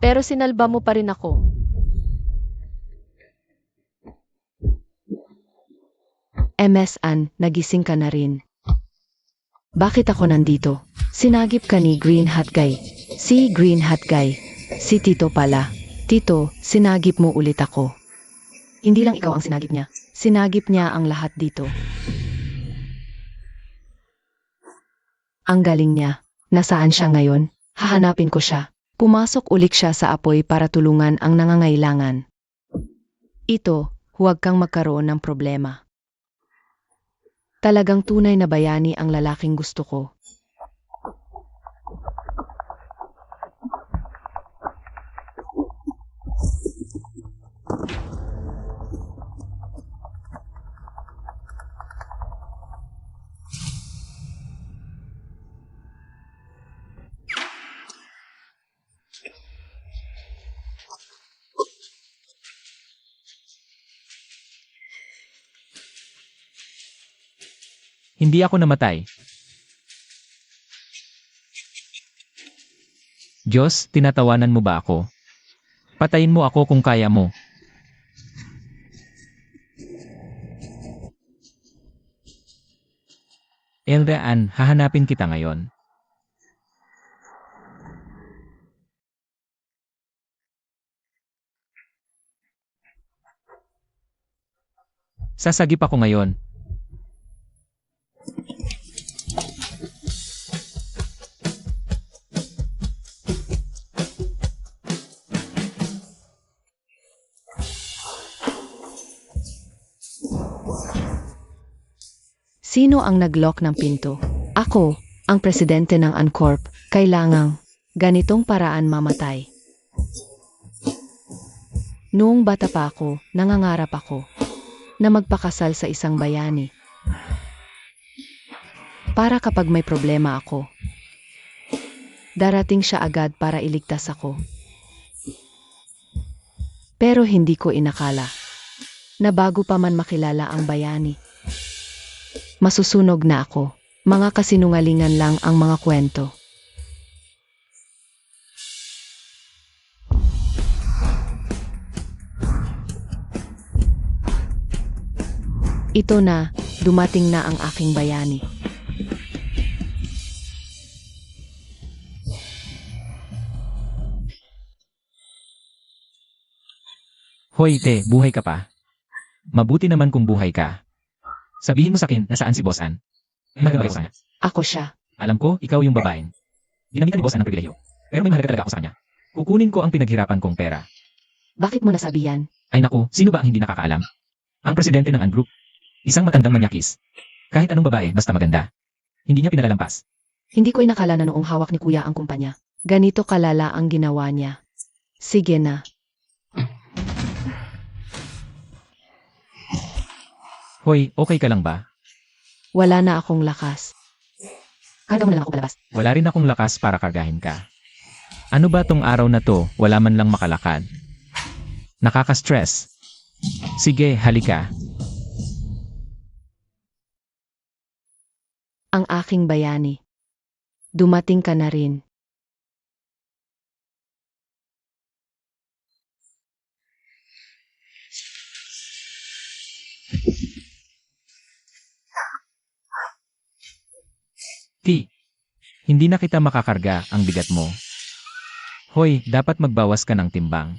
[SPEAKER 4] Pero sinalba mo pa rin ako.
[SPEAKER 3] MSN, nagising ka na rin. Bakit ako nandito? Sinagip ka ni Green Hat Guy. Si Green Hat Guy. Si Tito pala. Tito, sinagip mo ulit ako. Hindi lang ikaw ang sinagip niya. Sinagip niya ang lahat dito. Ang galing niya. Nasaan siya ngayon? Hahanapin ko siya. Pumasok ulit siya sa apoy para tulungan ang nangangailangan. Ito, huwag kang magkaroon ng problema. Talagang tunay na bayani ang lalaking gusto ko.
[SPEAKER 1] Hindi ako namatay. Diyos, tinatawanan mo ba ako? Patayin mo ako kung kaya mo. Eldaan, hahanapin kita ngayon. Sasagip ako ngayon.
[SPEAKER 3] Sino ang nag-lock ng pinto? Ako, ang presidente ng Uncorp. Kailangang ganitong paraan mamatay. Noong bata pa ako, nangangarap ako na magpakasal sa isang bayani. Para kapag may problema ako, darating siya agad para iligtas ako. Pero hindi ko inakala na bago pa man makilala ang bayani, masusunog na ako. Mga kasinungalingan lang ang mga kwento. Ito na, dumating na ang aking bayani.
[SPEAKER 1] Hoy, te, buhay ka pa? Mabuti naman kung buhay ka. Sabihin mo sa akin, nasaan si Boss Ann? Maganda sa kanya.
[SPEAKER 3] Ako siya.
[SPEAKER 1] Alam ko, ikaw yung babaeng. Ginamitan ni Boss Ann ng pribilehiyo. Pero may mahalaga talaga ako sa kanya. Kukunin ko ang pinaghirapan kong pera.
[SPEAKER 3] Bakit mo nasabi yan?
[SPEAKER 1] Ay naku, sino ba ang hindi nakakaalam? Ang presidente ng Ann Group. Isang matandang manyakis. Kahit anong babae, basta maganda. Hindi niya pinalalampas.
[SPEAKER 3] Hindi ko inakala na noong hawak ni Kuya ang kumpanya. Ganito kalala ang ginawa niya. Sige na.
[SPEAKER 1] Hoy, okay ka lang ba?
[SPEAKER 3] Wala na akong lakas. Karga mo na lang ako palabas.
[SPEAKER 1] Wala rin akong lakas para kargahin ka. Ano ba tong araw na to, wala man lang makalakad? Nakaka-stress. Sige, halika.
[SPEAKER 3] Ang aking bayani. Dumating ka na rin.
[SPEAKER 1] Hindi na kita makakarga ang bigat mo. Hoy, dapat magbawas ka ng timbang.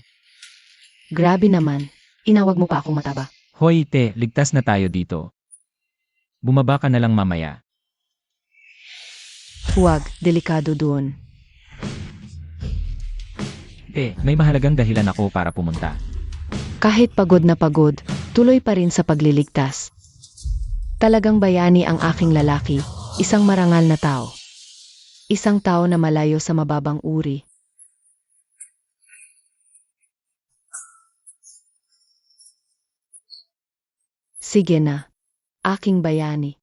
[SPEAKER 3] Grabe naman. Inawag mo pa akong mataba.
[SPEAKER 1] Hoy, te, ligtas na tayo dito. Bumaba ka na lang mamaya.
[SPEAKER 3] Huwag, delikado doon.
[SPEAKER 1] Te, may mahalagang dahilan ako para pumunta.
[SPEAKER 3] Kahit pagod na pagod, tuloy pa rin sa pagliligtas. Talagang bayani ang aking lalaki, isang marangal na tao. Isang tao na malayo sa mababang uri. Sige na, aking bayani.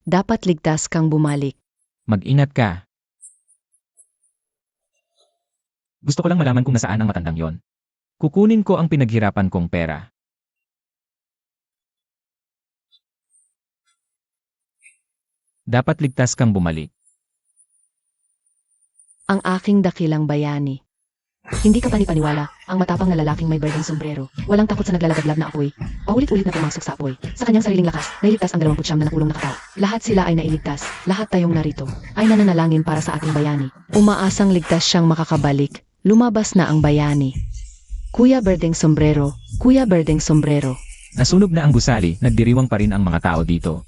[SPEAKER 3] Dapat ligtas kang bumalik.
[SPEAKER 1] Mag-ingat ka. Gusto ko lang malaman kung nasaan ang matandang yon. Kukunin ko ang pinaghirapan kong pera. Dapat ligtas kang bumalik.
[SPEAKER 3] Ang aking dakilang bayani. Hindi ka panipaniwala, ang matapang na lalaking may berdeng sombrero, walang takot sa naglalagablag na apoy, paulit-ulit na pumasok sa apoy, sa kanyang sariling lakas, nailigtas ang 29 na nakulong na katao. Lahat sila ay nailigtas, lahat tayong narito, ay nananalangin para sa ating bayani. Umaasang ligtas siyang makakabalik, lumabas na ang bayani. Kuya Berdeng Sombrero, Kuya Berdeng Sombrero.
[SPEAKER 1] Nasunog na ang gusali, nagdiriwang pa rin ang mga tao dito.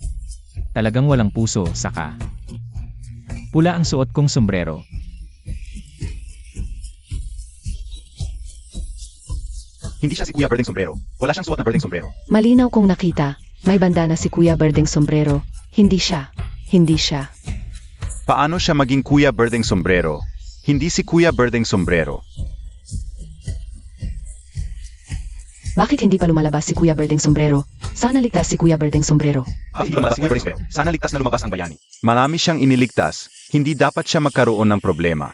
[SPEAKER 1] Talagang walang puso, saka. Pula ang suot kong sombrero.
[SPEAKER 2] Hindi siya si Kuya Berdeng Sombrero. Wala siyang suot na Berdeng Sombrero.
[SPEAKER 3] Malinaw kong nakita, may bandana si Kuya Berdeng Sombrero, hindi siya, hindi siya.
[SPEAKER 2] Paano siya maging Kuya Berdeng Sombrero? Hindi si Kuya Berdeng Sombrero.
[SPEAKER 3] Bakit hindi pa lumalabas si Kuya Berdeng Sombrero? Sana ligtas si Kuya Berdeng Sombrero.
[SPEAKER 2] Hindi lumabas si Kuya Berdeng Sombrero. Sana ligtas na lumabas ang bayani. Marami siyang iniligtas. Hindi dapat siya magkaroon ng problema.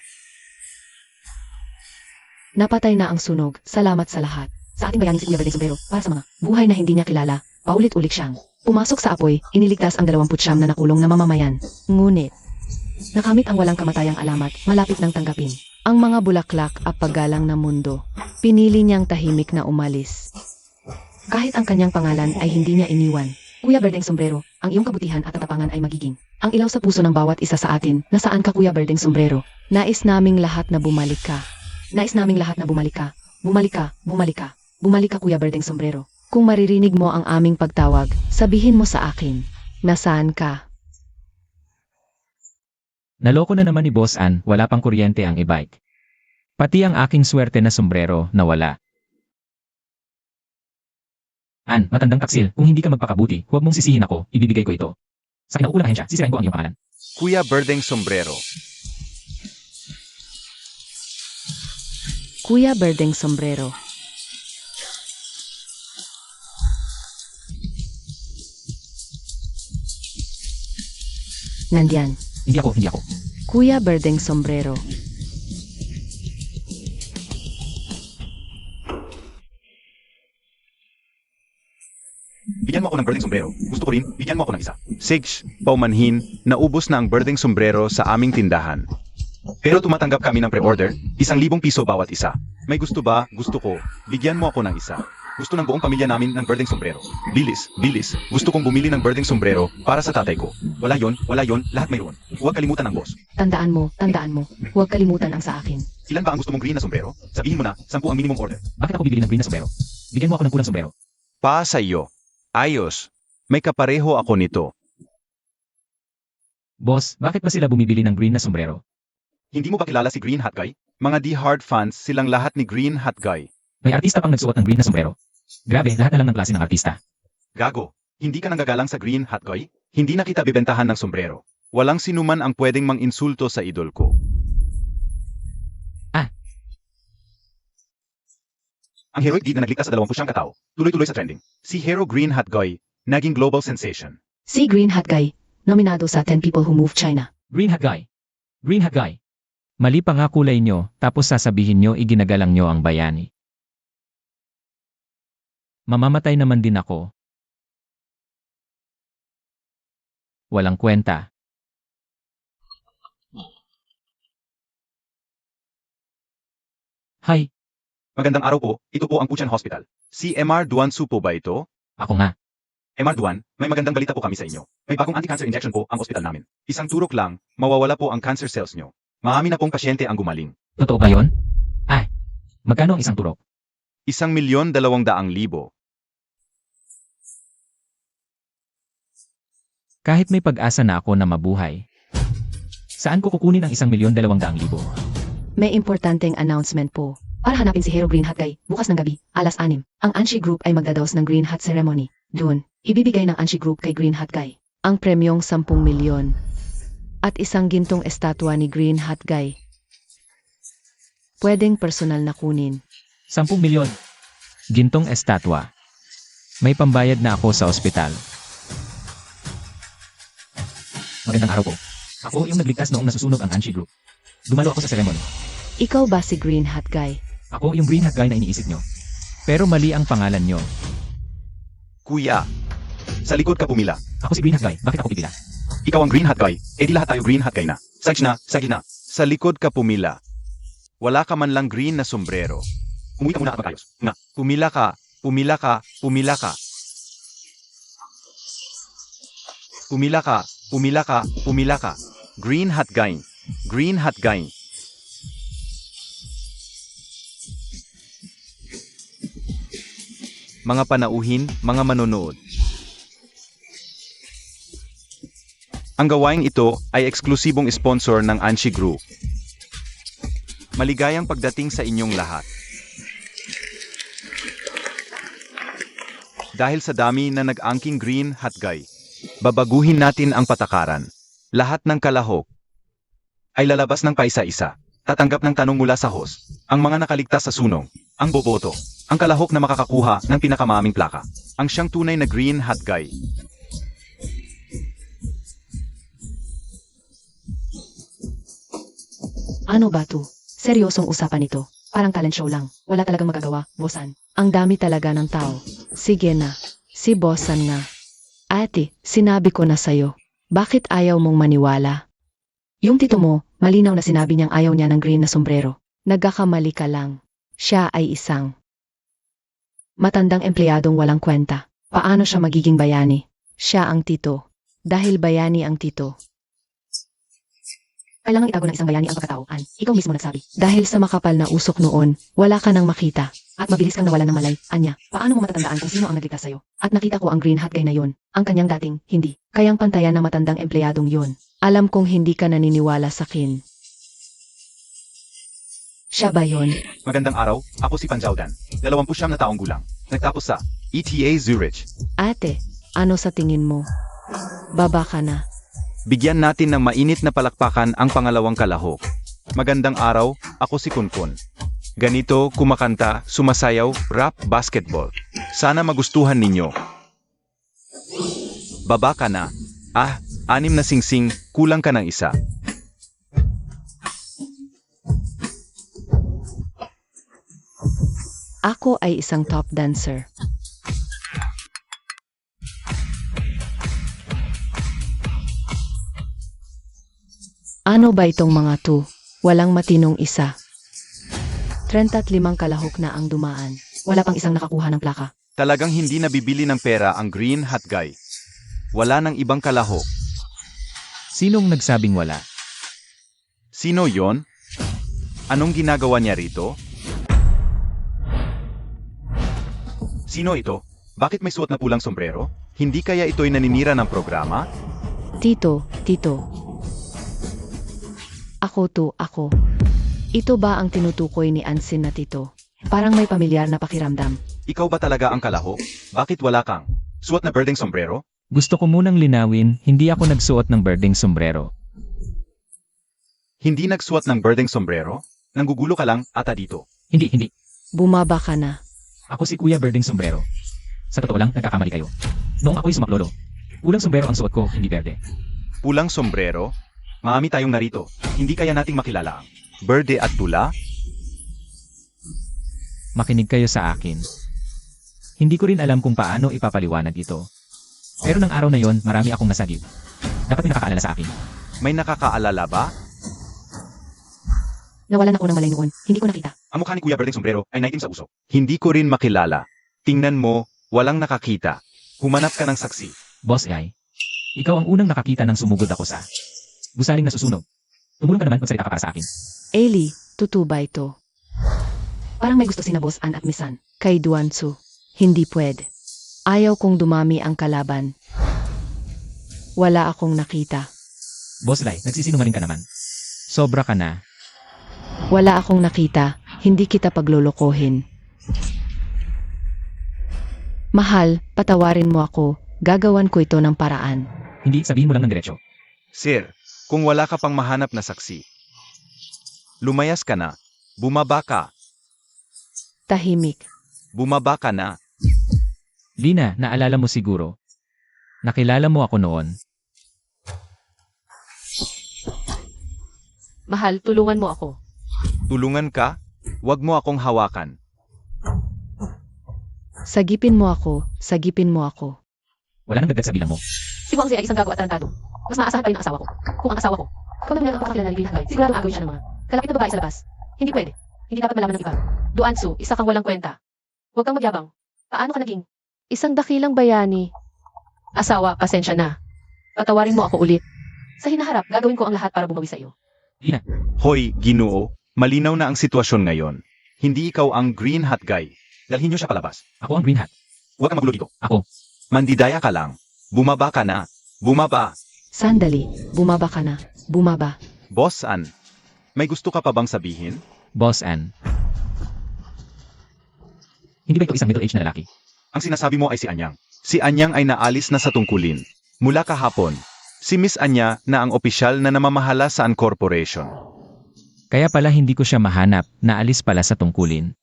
[SPEAKER 3] Napatay na ang sunog, salamat sa lahat. Sa ating bayani si Kuya Berdeng Sombrero, para sa mga buhay na hindi niya kilala, paulit-ulit siyang pumasok sa apoy, iniligtas ang 29 na nakulong na mamamayan. Ngunit, nakamit ang walang kamatayang alamat, malapit nang tanggapin. Ang mga bulaklak at paggalang na mundo, pinili niyang tahimik na umalis. Kahit ang kanyang pangalan ay hindi niya iniwan. Kuya Berdeng Sombrero, ang iyong kabutihan at katapangan ay magiging ang ilaw sa puso ng bawat isa sa atin. Nasaan ka Kuya Berdeng Sombrero? Nais naming lahat na bumalik ka. Nais naming lahat na bumalik ka. Bumalik ka, bumalik ka. Bumalik ka Kuya Berdeng Sombrero. Kung maririnig mo ang aming pagtawag, sabihin mo sa akin, nasaan ka?
[SPEAKER 1] Naloko na naman ni Boss Ann, wala pang kuryente ang e-bike. Pati ang aking swerte na sombrero, nawala. Ann, matandang taksil, kung hindi ka magpakabuti, huwag mong sisihin ako, ibibigay ko ito. Sa kinauulahin siya, sisirain ko ang iyong pangalan.
[SPEAKER 2] Kuya Berdeng Sombrero.
[SPEAKER 3] Kuya Berdeng Sombrero. Nandiyan.
[SPEAKER 1] Hindi ako, hindi ako.
[SPEAKER 3] Kuya Berdeng Sombrero.
[SPEAKER 2] Bigyan mo ako ng Berdeng Sombrero. Gusto ko rin, bigyan mo ako ng isa. Sage, paumanhin, naubos na ang Berdeng Sombrero sa aming tindahan. Pero tumatanggap kami ng pre-order, 1,000 piso bawat isa. May gusto ba? Gusto ko. Bigyan mo ako ng isa. Gusto ng buong pamilya namin ng Berdeng Sombrero. Bilis, bilis. Gusto kong bumili ng Berdeng Sombrero para sa tatay ko. Wala yon, lahat mayroon. Huwag kalimutan ang boss.
[SPEAKER 3] Tandaan mo. Huwag kalimutan ang sa akin.
[SPEAKER 2] Ilan ba ang gusto mong green na sombrero? Sabihin mo na, 10 ang minimum order.
[SPEAKER 1] Bakit ako bibili ng green na sombrero? Bigyan mo ako ng pulang sombrero.
[SPEAKER 2] Pa sa iyo. Ayos. May kapareho ako nito.
[SPEAKER 1] Boss, bakit ba sila bumibili ng green na sombrero?
[SPEAKER 2] Hindi mo ba kilala si Green Hat Guy? Mga die-hard fans silang lahat ni Green Hat Guy.
[SPEAKER 1] May artista pang nagsuot ng green na sombrero. Grabe, lahat na lang ng klase ng artista.
[SPEAKER 2] Gago, hindi ka nanggagalang sa Green Hat Guy? Hindi na kita bibentahan ng sombrero. Walang sinuman ang pwedeng mang-insulto sa idol ko. Ang heroic deed na nagligtas sa 20 katao, tuloy-tuloy sa trending. Si Hero Green Hat Guy, naging global sensation.
[SPEAKER 3] Si Green Hat Guy, nominado sa 10 People Who Move China.
[SPEAKER 1] Green hat guy. Green hat guy. Mali pa nga kulay nyo, tapos sasabihin nyo iginagalang nyo ang bayani. Mamamatay naman din ako. Walang kwenta. Hi,
[SPEAKER 2] Magandang araw po, ito po ang Puchan Hospital. Si MR Duansu po ba ito?
[SPEAKER 1] ako nga.
[SPEAKER 2] MR Duan, may magandang balita po kami sa inyo. May bagong anti-cancer injection po ang ospital namin. Isang turok lang, mawawala po ang cancer cells nyo. Maamin na pong pasyente ang gumaling.
[SPEAKER 1] Totoo ba yun? Magkano ang isang turok?
[SPEAKER 2] 1,200,000.
[SPEAKER 1] Kahit may pag-asa na ako na mabuhay. Saan ko kukunin ang 1,200,000?
[SPEAKER 3] May importanteng announcement po. Para hanapin si Hero Green Hat Guy, bukas ng gabi, alas 6, ang Anshi Group ay magdadaos ng Green Hat Ceremony. Doon, ibibigay ng Anshi Group kay Green Hat Guy ang premyong 10 milyon at isang gintong estatwa ni Green Hat Guy. Pwedeng personal na kunin.
[SPEAKER 1] 10 milyon. Gintong estatwa. May pambayad na ako sa ospital. Magandang araw po. Ako yung nagligtas noong nasusunog ang Anshi Group. Dumalo ako sa ceremony.
[SPEAKER 3] Ikaw ba si Green Hat Guy?
[SPEAKER 1] Ako yung green hat guy na iniisip nyo. Pero mali ang pangalan nyo.
[SPEAKER 2] Kuya, sa likod ka pumila.
[SPEAKER 1] Ako si Green Hat Guy. Bakit ako pipila?
[SPEAKER 2] Ikaw ang Green Hat Guy, edi lahat tayo Green Hat Guy na. Sag na, sa gina. Sa likod ka pumila. Wala ka man lang green na sombrero. Umuwi ka muna at magayos. Nga, pumila ka, pumila ka, pumila ka. Pumila ka, pumila ka, pumila ka. Green hat gain. Green hat gain. Mga panauhin, mga manonood. Ang gawaing ito ay eksklusibong sponsor ng Anshi Group. Maligayang pagdating sa inyong lahat. Dahil sa dami na nag-angking green hat guy, babaguhin natin ang patakaran. Lahat ng kalahok ay lalabas ng paisa-isa. Tatanggap ng tanong mula sa host. Ang mga nakaligtas sa sunong, ang boboto, ang kalahok na makakakuha ng pinakamaming plaka. Ang siyang tunay na green hat guy.
[SPEAKER 3] Ano ba to? Seryosong usapan ito. Parang talent show lang. Wala talagang magagawa, Bossan. Ang dami talaga ng tao. Sige na. Si Bossan nga. Ate, sinabi ko na sa'yo. Bakit ayaw mong maniwala? Yung tito mo, malinaw na sinabi niyang ayaw niya ng green na sombrero. Nagkakamali ka lang. Siya ay isang matandang empleyadong walang kwenta. Paano siya magiging bayani? Siya ang tito. Dahil bayani ang tito. Kailangang itago ng isang bayani ang pagkatauhan. Ikaw mismo nagsabi. Dahil sa makapal na usok noon, wala ka nang makita. At mabilis kang nawalan ng malay. Anya, paano mo matatandaan kung sino ang nagligtas sa'yo? At nakita ko ang green hat guy na yon. Ang kanyang dating, hindi. Kayang pantayan ng matandang empleyadong yon. Alam kong hindi ka naniniwala sa akin. Siya ba yon?
[SPEAKER 2] Magandang araw, ako si Panjaudan. 29 na taong gulang. Nagtapos sa ETA Zurich.
[SPEAKER 3] Ate, ano sa tingin mo? Baba ka na.
[SPEAKER 2] Bigyan natin ng mainit na palakpakan ang pangalawang kalahok. Magandang araw, ako si Kunkun. Ganito, kumakanta, sumasayaw, rap, basketball. Sana magustuhan ninyo. Baba ka na. 6 na singsing, kulang ka ng isa.
[SPEAKER 3] Ako ay isang top dancer. Ano ba itong mga to? Walang matinong isa. 35 kalahok na ang dumaan. Wala pang isang nakakuha ng plaka.
[SPEAKER 2] Talagang hindi nabibili ng pera ang green hat guy. Wala ng ibang kalahok.
[SPEAKER 1] Sinong nagsabing wala?
[SPEAKER 2] Sino yon? Anong ginagawa niya rito? Sino ito? Bakit may suot na pulang sombrero? Hindi kaya ito'y naninira ng programa?
[SPEAKER 3] Tito. Ako. Ito ba ang tinutukoy ni Ansin na tito? Parang may pamilyar na pakiramdam.
[SPEAKER 2] Ikaw ba talaga ang kalahok? Bakit wala kang suot na birding sombrero?
[SPEAKER 1] Gusto ko munang linawin, hindi ako nagsuot ng birding sombrero.
[SPEAKER 2] Hindi nagsuot ng birding sombrero? Nanggugulo ka lang, ata dito.
[SPEAKER 1] Hindi.
[SPEAKER 3] Bumaba ka na.
[SPEAKER 1] Ako si Kuya Birding Sombrero. Sa totoo lang, nagkakamali kayo. Noong ako'y sumaklolo, pulang sombrero ang suot ko, hindi berde.
[SPEAKER 2] Pulang sombrero? Maami tayong narito. Hindi kaya nating makilala ang berde at pula?
[SPEAKER 1] Makinig kayo sa akin. Hindi ko rin alam kung paano ipapaliwanag ito. Pero ng araw na yon, marami akong nasagip. Dapat may nakakaalala sa akin.
[SPEAKER 2] May nakakaalala ba?
[SPEAKER 3] Nawalan ako ng malay noon. Hindi ko nakita.
[SPEAKER 2] Ang mukha ni Kuya Birding Sombrero ay naitim sa usok. Hindi ko rin makilala. Tingnan mo, walang nakakita. Humanap ka ng saksi.
[SPEAKER 1] Boss AI, ikaw ang unang nakakita ng sumugod ako sa gusaling na susunog. Tumulong ka naman magsalita ka para sa akin.
[SPEAKER 3] Eli, totoo ba ito? Parang may gusto sina Boss Ann at Misan. Kay Duansu. Hindi pwede. Ayaw kong dumami ang kalaban. Wala akong nakita.
[SPEAKER 1] Boss Lai, nagsisinungaling ka naman. Sobra ka na.
[SPEAKER 3] Wala akong nakita. Hindi kita paglolokohin. Mahal, patawarin mo ako. Gagawan ko ito ng paraan.
[SPEAKER 1] Hindi, sabihin mo lang ng diretso.
[SPEAKER 2] Sir, kung wala ka pang mahanap na saksi, lumayas ka na. Bumaba ka.
[SPEAKER 3] Tahimik.
[SPEAKER 2] Bumaba ka na.
[SPEAKER 1] Lina, naalala mo siguro. Nakilala mo ako noon.
[SPEAKER 4] Mahal, tulungan mo ako.
[SPEAKER 2] Tulungan ka? Huwag mo akong hawakan.
[SPEAKER 3] Sagipin mo ako. Sagipin mo ako.
[SPEAKER 1] Wala nang dagdag sa bilang mo.
[SPEAKER 4] Si Wang Zi ay isang gago at tarantado. Mas maaasahan pa rin ang asawa ko. Kung ang asawa ko, ikaw na ang pakakilala ni Green Hat Guy, sigurado agawin siya ng mga kalapit na babae sa labas. Hindi pwede. Hindi dapat malaman ng iba. Duansu, isa kang walang kwenta. Huwag kang magyabang. Paano ka naging? Isang dakilang bayani. Asawa, pasensya na. Patawarin mo ako ulit. Sa hinaharap, gagawin ko ang lahat para bumawi sa iyo.
[SPEAKER 2] Hoy, Ginoo, malinaw na ang sitwasyon ngayon. Hindi ikaw ang Green Hat guy. Dalhin niyo siya palabas.
[SPEAKER 1] Ako ang Green Hat.
[SPEAKER 2] Huwag kang magulo dito.
[SPEAKER 1] Ako.
[SPEAKER 2] Mandidaya ka lang. Bumaba ka na. Bumaba.
[SPEAKER 3] Sandali, bumaba ka na. Bumaba.
[SPEAKER 2] Boss Ann, may gusto ka pa bang sabihin?
[SPEAKER 1] Boss Ann. Hindi ba ito isang middle-aged na lalaki?
[SPEAKER 2] Ang sinasabi mo ay si Anyang. Si Anyang ay naalis na sa tungkulin. Mula kahapon, si Miss Anya na ang opisyal na namamahala sa An Corporation.
[SPEAKER 1] Kaya pala hindi ko siya mahanap, naalis pala sa tungkulin.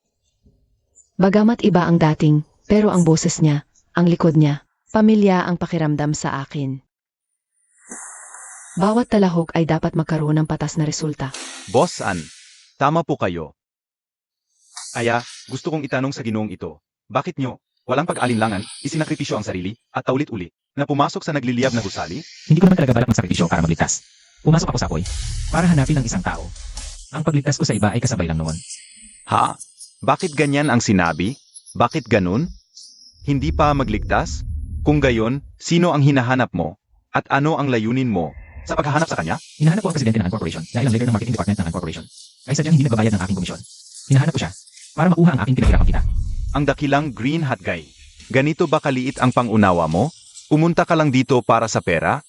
[SPEAKER 3] Bagamat iba ang dating, pero ang boses niya, ang likod niya, pamilya ang pakiramdam sa akin. Bawat talahok ay dapat magkaroon ng patas na resulta.
[SPEAKER 2] Boss Ann, tama po kayo. Aya, gusto kong itanong sa ginoong ito. Bakit nyo, walang pag-alinlangan, isinakripisyo ang sarili, at paulit-uli, na pumasok sa nagliliyab na gusali?
[SPEAKER 1] Hindi ko naman talaga balak magsakripisyo para magligtas. Pumasok ako sa apoy para hanapin ang isang tao. Ang pagligtas ko sa iba ay kasabay lang noon.
[SPEAKER 2] Ha? Bakit ganyan ang sinabi? Bakit ganun? Hindi pa magligtas? Kung gayon, sino ang hinahanap mo? At ano ang layunin mo sa paghahanap sa kanya?
[SPEAKER 1] Hinahanap ko ang presidente ng corporation dahil ang leader ng marketing department ng corporation ay sadyang hindi nagbabayad ng aking komisyon. Hinahanap ko siya para makuha ang aking pinaghirapang kita.
[SPEAKER 2] Ang dakilang Green Hat guy. Ganito ba kaliit ang pangunawa mo? Pumunta ka lang dito para sa pera?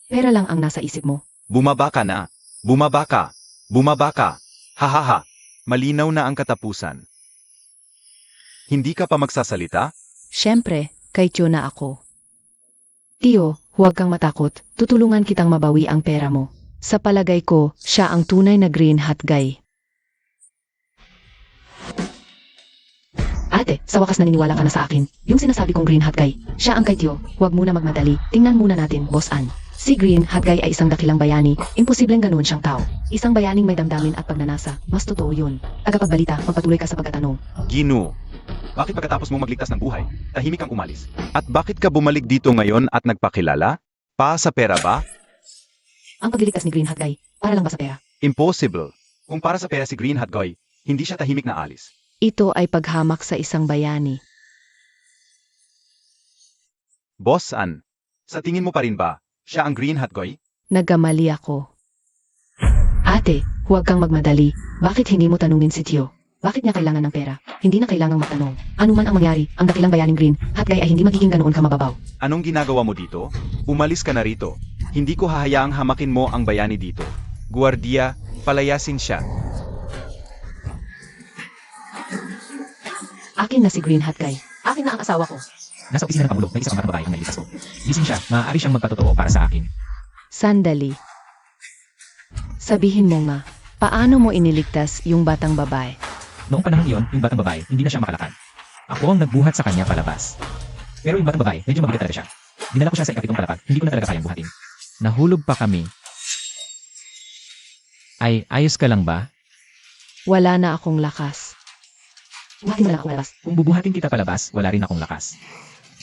[SPEAKER 3] Pera lang ang nasa isip mo.
[SPEAKER 2] Bumaba ka na. Bumaba ka. Bumaba ka. Hahaha. Malinaw na ang katapusan. Hindi ka pa magsasalita?
[SPEAKER 3] Siyempre, kay Tio na ako. Tio, huwag kang matakot. Tutulungan kitang mabawi ang pera mo. Sa palagay ko, siya ang tunay na Green Hat guy. Ate, sa wakas naniniwala ka na sa akin. Yung sinasabi kong Green Hat guy, siya ang kay Tio. Huwag muna magmadali. Tingnan muna natin, Boss Ann. Si Green Hat guy ay isang dakilang bayani. Imposibleng ganoon siyang tao. Isang bayaning may damdamin at pagnanasa. Mas totoo yun. Tagapagbalita, magpatuloy ka sa pagtatanong.
[SPEAKER 2] Ginoo. Bakit pagkatapos mo magligtas ng buhay, tahimik kang umalis? At bakit ka bumalik dito ngayon at nagpakilala? Pa sa pera ba?
[SPEAKER 3] Ang pagliligtas ni Green Hat guy, para lang ba sa pera?
[SPEAKER 2] Impossible. Kung para sa pera si Green Hat Guy, hindi siya tahimik na alis.
[SPEAKER 3] Ito ay paghamak sa isang bayani.
[SPEAKER 2] Boss Ann, sa tingin mo pa rin ba, siya ang Green Hat Guy?
[SPEAKER 3] Nagkamali ako. Ate, huwag kang magmadali. Bakit hindi mo tanungin si Tio? Bakit niya kailangan ng pera? Hindi na kailangang magtanong. Ano man ang mangyari, ang dakilang bayaning Green Hat guy ay hindi magiging ganoon kamababaw.
[SPEAKER 2] Anong ginagawa mo dito? Umalis ka na rito. Hindi ko hahayaang hamakin mo ang bayani dito. Guardia, palayasin siya.
[SPEAKER 3] Akin na si Green Hat guy.
[SPEAKER 4] Akin na ang asawa ko.
[SPEAKER 1] Nasa opisina ng Pangulo, may isa pang batang babae ang naliligtas ko. Gising siya, maaari siyang magpatotoo para sa akin.
[SPEAKER 3] Sandali. Sabihin mo nga, paano mo iniligtas yung batang babae?
[SPEAKER 1] Noong panahon iyon, yung batang babae, hindi na siya makalakad. Ako ang nagbuhat sa kanya palabas. Pero yung batang babae, medyo mabigat talaga siya. Dinala ko siya sa ikapitong palapag, hindi ko na talaga kayang buhatin. Nahulog pa kami. Ay, ayos ka lang ba?
[SPEAKER 3] Wala na akong lakas.
[SPEAKER 4] Buhatin mo lang ako labas.
[SPEAKER 1] Kung bubuhatin kita palabas, wala rin akong lakas.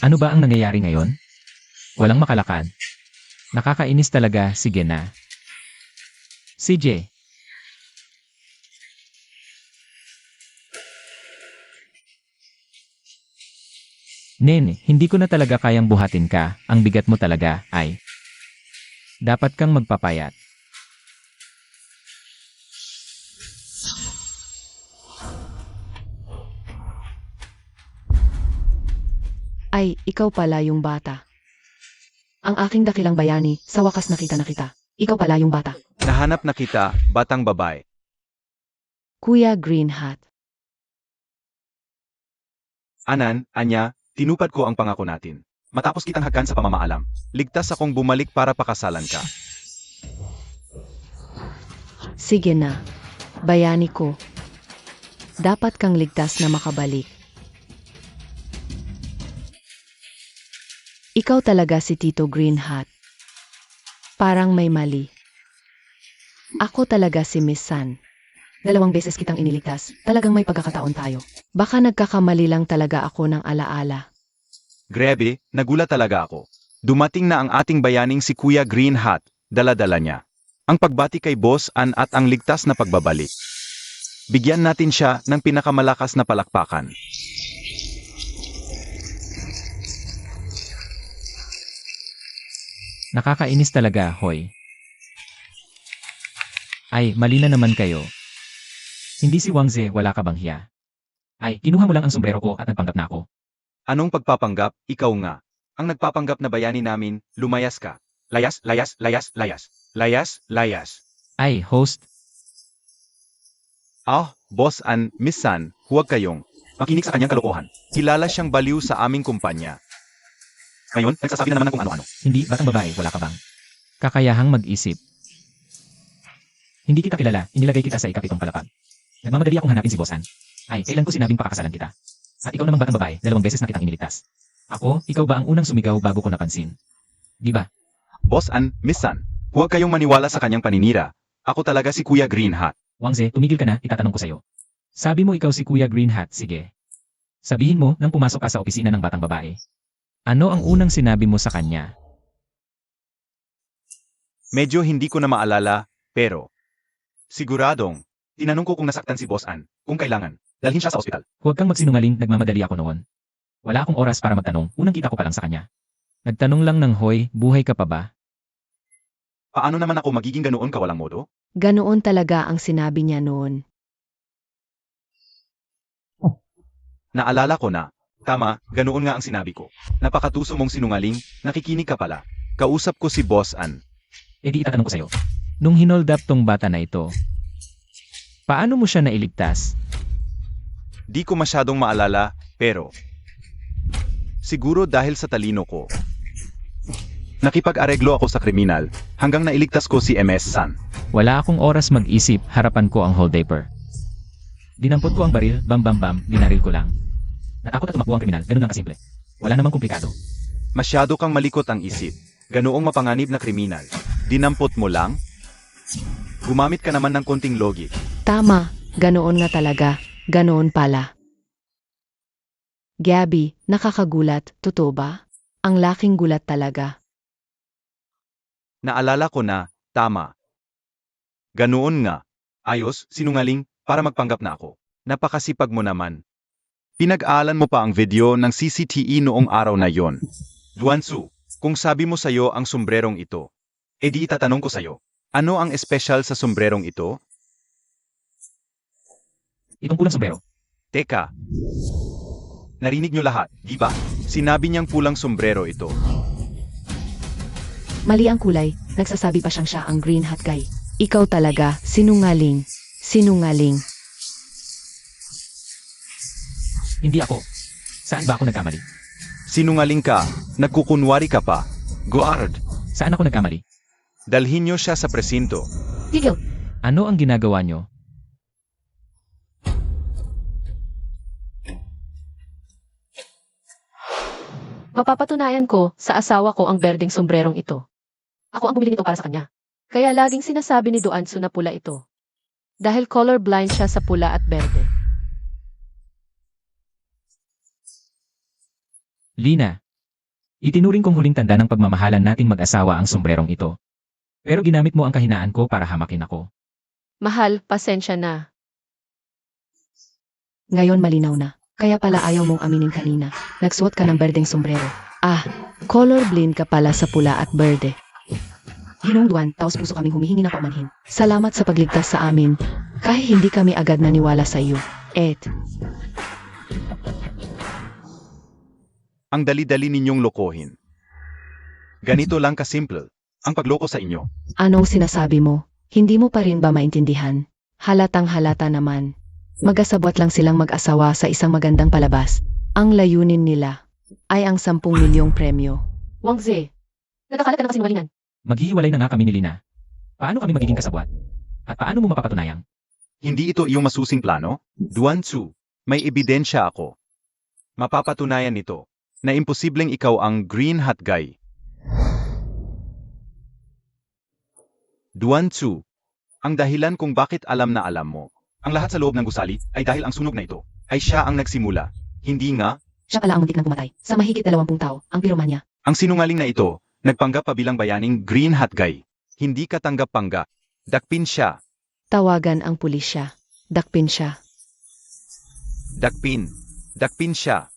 [SPEAKER 1] Ano ba ang nangyayari ngayon? Walang makalakad. Nakakainis talaga, sige na. CJ. Nene, hindi ko na talaga kayang buhatin ka, ang bigat mo talaga, ay. Dapat kang magpapayat.
[SPEAKER 3] Ay, ikaw pala yung bata. Ang aking dakilang bayani, sa wakas nakita na kita. Ikaw pala yung bata.
[SPEAKER 2] Nahanap na kita, batang babae.
[SPEAKER 3] Kuya Green Hat.
[SPEAKER 2] Anan, Anya, tinupad ko ang pangako natin. Matapos kitang hagan sa pamamaalam, ligtas akong bumalik para pakasalan ka.
[SPEAKER 3] Sige na. Bayani ko. Dapat kang ligtas na makabalik. Ikaw talaga si Tito Green Hat. Parang may mali. Ako talaga si Miss San. 2 beses kitang iniligtas. Talagang may pagkakataon tayo. Baka nagkakamali lang talaga ako ng alaala.
[SPEAKER 2] Grabe, nagulat talaga ako. Dumating na ang ating bayaning si Kuya Green Hat, dala-dala niya. Ang pagbati kay Boss Ann at ang ligtas na pagbabalik. Bigyan natin siya ng pinakamalakas na palakpakan.
[SPEAKER 1] Nakakainis talaga, Hoy. Ay, mali na naman kayo. Hindi si Wangze, wala ka bang hiya? Ay, kinuha mo lang ang sombrero ko at nagpanggap na ako.
[SPEAKER 2] Anong pagpapanggap? Ikaw nga. Ang nagpapanggap na bayani namin, lumayas ka. Layas, layas, layas, layas. Layas, layas.
[SPEAKER 1] Ay, host,
[SPEAKER 2] Boss An, Miss San, huwag kayong makinig sa kanyang kalokohan. Kilala siyang baliw sa aming kumpanya. Ngayon, nagsasabi na naman ng kung ano-ano.
[SPEAKER 1] hindi, batang babae, wala ka bang kakayahang mag-isip? Hindi kita kilala, inilagay kita sa ikapitong palapag. Nagmamadali akong hanapin si Bossan. Ay, kailan ko sinabing pakakasalan kita? At ikaw namang batang babae, 2 beses na kitang iniligtas. Ako, ikaw ba ang unang sumigaw bago ko napansin? Di ba?
[SPEAKER 2] Boss An, Miss San, huwag kayong maniwala sa kanyang paninira. Ako talaga si Kuya Green Hat.
[SPEAKER 1] Wangze, tumigil ka na, itatanong ko sa'yo. Sabi mo ikaw si Kuya Green Hat, sige. Sabihin mo nang pumasok ka sa opisina ng batang babae. Ano ang unang sinabi mo sa kanya?
[SPEAKER 2] Medyo hindi ko na maalala, pero siguradong, tinanong ko kung nasaktan si Boss An, kung kailangan, dalhin siya sa ospital.
[SPEAKER 1] Huwag kang magsinungaling, nagmamadali ako noon. Wala akong oras para magtanong, unang kita ko pa lang sa kanya. Nagtanong lang ng hoy, buhay ka pa ba?
[SPEAKER 2] Paano naman ako magiging ganoon kawalang modo?
[SPEAKER 3] Ganoon talaga ang sinabi niya noon.
[SPEAKER 2] Naalala ko na. Tama, ganoon nga ang sinabi ko. Napakatuso mong sinungaling, nakikinig ka pala. Kausap ko si Boss An.
[SPEAKER 1] E di itatanong ko sa'yo. Nung hinold up tong bata na ito, paano mo siya nailigtas?
[SPEAKER 2] Di ko masyadong maalala, pero siguro dahil sa talino ko. Nakipag-areglo ako sa kriminal, hanggang nailigtas ko si MS San.
[SPEAKER 1] Wala akong oras mag-isip, harapan ko ang holdaper. Dinampot ko ang baril, bam bam bam, binaril ko lang. Natakot at tumakbo ang kriminal, ganun lang kasimple. Wala namang komplikado.
[SPEAKER 2] Masyado kang malikot ang isip. Ganoong mapanganib na kriminal. Dinampot mo lang? Gumamit ka naman ng konting logic.
[SPEAKER 3] Tama, ganoon nga talaga, ganoon pala. Gabby, nakakagulat, totoo ba? Ang laking gulat talaga.
[SPEAKER 2] Naalala ko na, tama. Ganoon nga. Ayos, sinungaling, para magpanggap na ako. Napakasipag mo naman. Pinag-aalan mo pa ang video ng CCTV noong araw na yon. Duansu, kung sabi mo sa'yo ang sombrerong ito, edi itatanong ko sa'yo, ano ang espesyal sa sombrerong ito?
[SPEAKER 1] Itong pulang sombrero.
[SPEAKER 2] Teka. Narinig nyo lahat, di ba? Sinabi niyang pulang sombrero ito.
[SPEAKER 3] Mali ang kulay, nagsasabi pa siyang siya ang Green Hat Guy. Ikaw talaga, sinungaling. Sinungaling.
[SPEAKER 1] Hindi ako. Saan ba ako nagkamali?
[SPEAKER 2] Sinungaling ka, nagkukunwari ka pa. Guard,
[SPEAKER 1] Saan ako nagkamali?
[SPEAKER 2] dalhin niyo siya sa presinto.
[SPEAKER 3] Tigil.
[SPEAKER 1] Ano ang ginagawa nyo?
[SPEAKER 4] Mapapatunayan ko sa asawa ko ang berdeng sombrerong ito. Ako ang bumili nito para sa kanya. Kaya laging sinasabi ni Duansu na pula ito. Dahil colorblind siya sa pula at berde.
[SPEAKER 1] Lina. Itinuring kong huling tanda ng pagmamahalan nating mag-asawa ang sombrerong ito. Pero ginamit mo ang kahinaan ko para hamakin ako.
[SPEAKER 4] Mahal, pasensya na.
[SPEAKER 3] Ngayon malinaw na. Kaya pala ayaw mong aminin kanina. Nagsuot ka ng berdeng sombrero. Colorblind ka pala sa pula at berde. Hinungduan, taos puso kaming humihingi ng paumanhin. Salamat sa pagligtas sa amin. Kahit hindi kami agad naniwala sa iyo.
[SPEAKER 2] Ang dali-dali ninyong lokohin. Ganito lang kasimple, ang pagloko sa inyo.
[SPEAKER 3] Anong sinasabi mo? Hindi mo pa rin ba maintindihan? Halatang halata naman. Mag-asabwat lang silang mag-asawa sa isang magandang palabas. Ang layunin nila ay ang 10 milyong premyo.
[SPEAKER 4] Wangze, nagkakalat ka ng kasinungalingan.
[SPEAKER 1] Maghihiwalay na nga kami ni Lina. Paano kami magiging kasabwat? At paano mo mapapatunayang?
[SPEAKER 2] Hindi ito iyong masusing plano? Duansu, may ebidensya ako. Mapapatunayan nito na imposibleng ikaw ang Green Hat Guy. Duansu, ang dahilan kung bakit alam na alam mo. Ang lahat sa loob ng gusali ay dahil ang sunog na ito ay siya ang nagsimula. Hindi nga,
[SPEAKER 3] Siya pala ang muntik na pumatay sa mahigit 20 tao, ang piromanya.
[SPEAKER 2] ang sinungaling na ito, nagpanggap pa bilang bayaning Green Hat Guy. Hindi ka tanggap-panggap. Dakpin siya.
[SPEAKER 3] Tawagan ang pulisya. Dakpin siya.
[SPEAKER 2] Dakpin. Dakpin siya.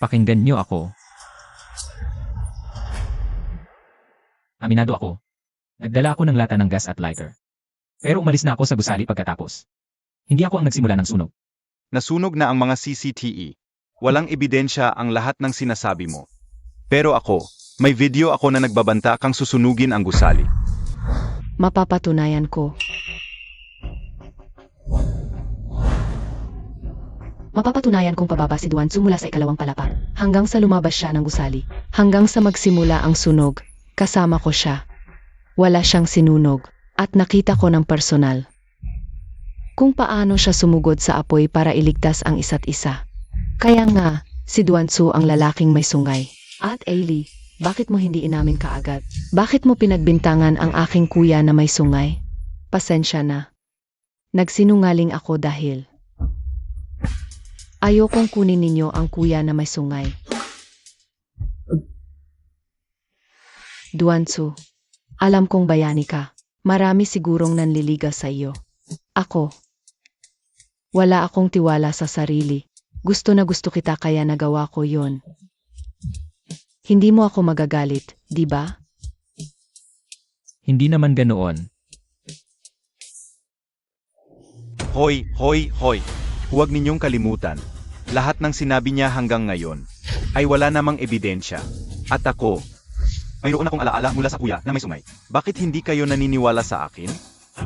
[SPEAKER 1] Pakinggan niyo ako. Aminado ako. Nagdala ako ng lata ng gas at lighter. Pero umalis na ako sa gusali pagkatapos. Hindi ako ang nagsimula ng sunog.
[SPEAKER 2] Nasunog na ang mga CCTV. Walang ebidensya ang lahat ng sinasabi mo. Pero ako, may video ako na nagbabanta kang susunugin ang gusali.
[SPEAKER 3] Mapapatunayan ko. Mapapatunayan kong pababa si Duansu mula sa ikalawang palapag, hanggang sa lumabas siya ng gusali, hanggang sa magsimula ang sunog, kasama ko siya. Wala siyang sinunog, at nakita ko ng personal. Kung paano siya sumugod sa apoy para iligtas ang isa't isa. Kaya nga, si Duansu ang lalaking may sungay. At Ailey, bakit mo hindi inamin kaagad? Bakit mo pinagbintangan ang aking kuya na may sungay? Pasensya na. Nagsinungaling ako dahil ayokong kunin ninyo ang kuya na may sungay. Duansu, alam kong bayani ka. Marami sigurong nanliligaw sa iyo. Ako. Wala akong tiwala sa sarili. Gusto na gusto kita kaya nagawa ko yon. Hindi mo ako magagalit, di ba?
[SPEAKER 1] Hindi naman ganoon.
[SPEAKER 2] Hoy, hoy, hoy. Huwag ninyong kalimutan. Lahat ng sinabi niya hanggang ngayon ay wala namang ebidensya. At ako, mayroon akong alaala mula sa kuya na may sungay. Bakit hindi kayo naniniwala sa akin?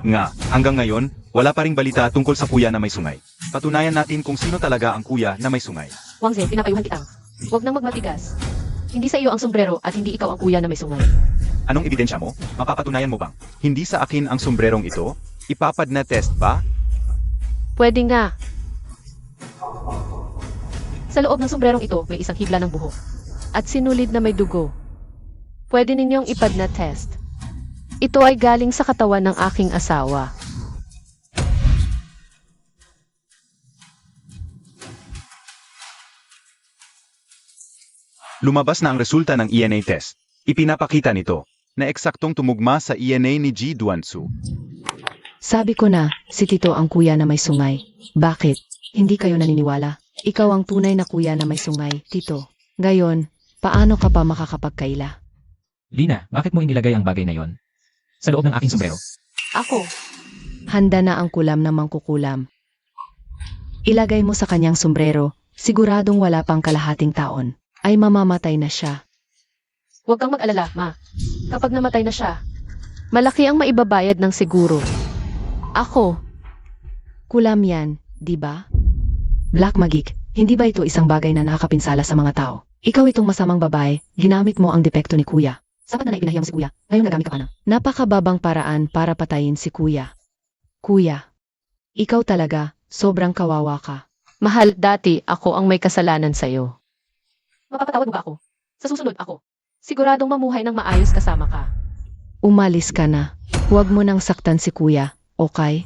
[SPEAKER 2] Nga, hanggang ngayon, wala pa ring balita tungkol sa kuya na may sungay. Patunayan natin kung sino talaga ang kuya na may sungay.
[SPEAKER 4] Wangze, pinapayuhan kita. Huwag nang magmatigas. Hindi sa iyo ang sombrero at hindi ikaw ang kuya na may sungay.
[SPEAKER 2] Anong ebidensya mo? Mapapatunayan mo bang hindi sa akin ang sombrerong ito? Ipapad na test ba?
[SPEAKER 4] Pwede nga. Sa loob ng sombrerong ito, may isang hibla ng buhok. At sinulid na may dugo. Pwede ninyong ipad na test. Ito ay galing sa katawan ng aking asawa.
[SPEAKER 2] Lumabas na ang resulta ng ENA test. Ipinapakita nito na eksaktong tumugma sa ENA ni Ji Duansu.
[SPEAKER 3] Sabi ko na, si Tito ang kuya na may sungay. Bakit? Hindi kayo naniniwala? Ikaw ang tunay na kuya na may sungay, Tito. Gayon, paano ka pa makakapagkaila?
[SPEAKER 1] Lina, bakit mo inilagay ang bagay na yon sa loob ng aking sombrero?
[SPEAKER 4] Ako.
[SPEAKER 3] Handa na ang kulam na mangkukulam. Ilagay mo sa kanyang sombrero, siguradong wala pang kalahating taon, ay mamamatay na siya.
[SPEAKER 4] Huwag kang mag-alala, Ma. Kapag namatay na siya, malaki ang maibabayad ng seguro. Ako.
[SPEAKER 3] Kulam yan, di ba? Black Magic, hindi ba ito isang bagay na nakakapinsala sa mga tao? Ikaw itong masamang babae, ginamit mo ang depekto ni Kuya. Sapat na naipinahiyang si Kuya, ngayon nagamit ka pa na. Napakababang paraan para patayin si Kuya. Kuya, ikaw talaga, sobrang kawawa ka.
[SPEAKER 4] Mahal, dati ako ang may kasalanan sa'yo. Mapapatawad mo ba ako? Sa susunod ako. Siguradong mamuhay ng maayos kasama ka.
[SPEAKER 3] Umalis ka na. Huwag mo nang saktan si Kuya, okay?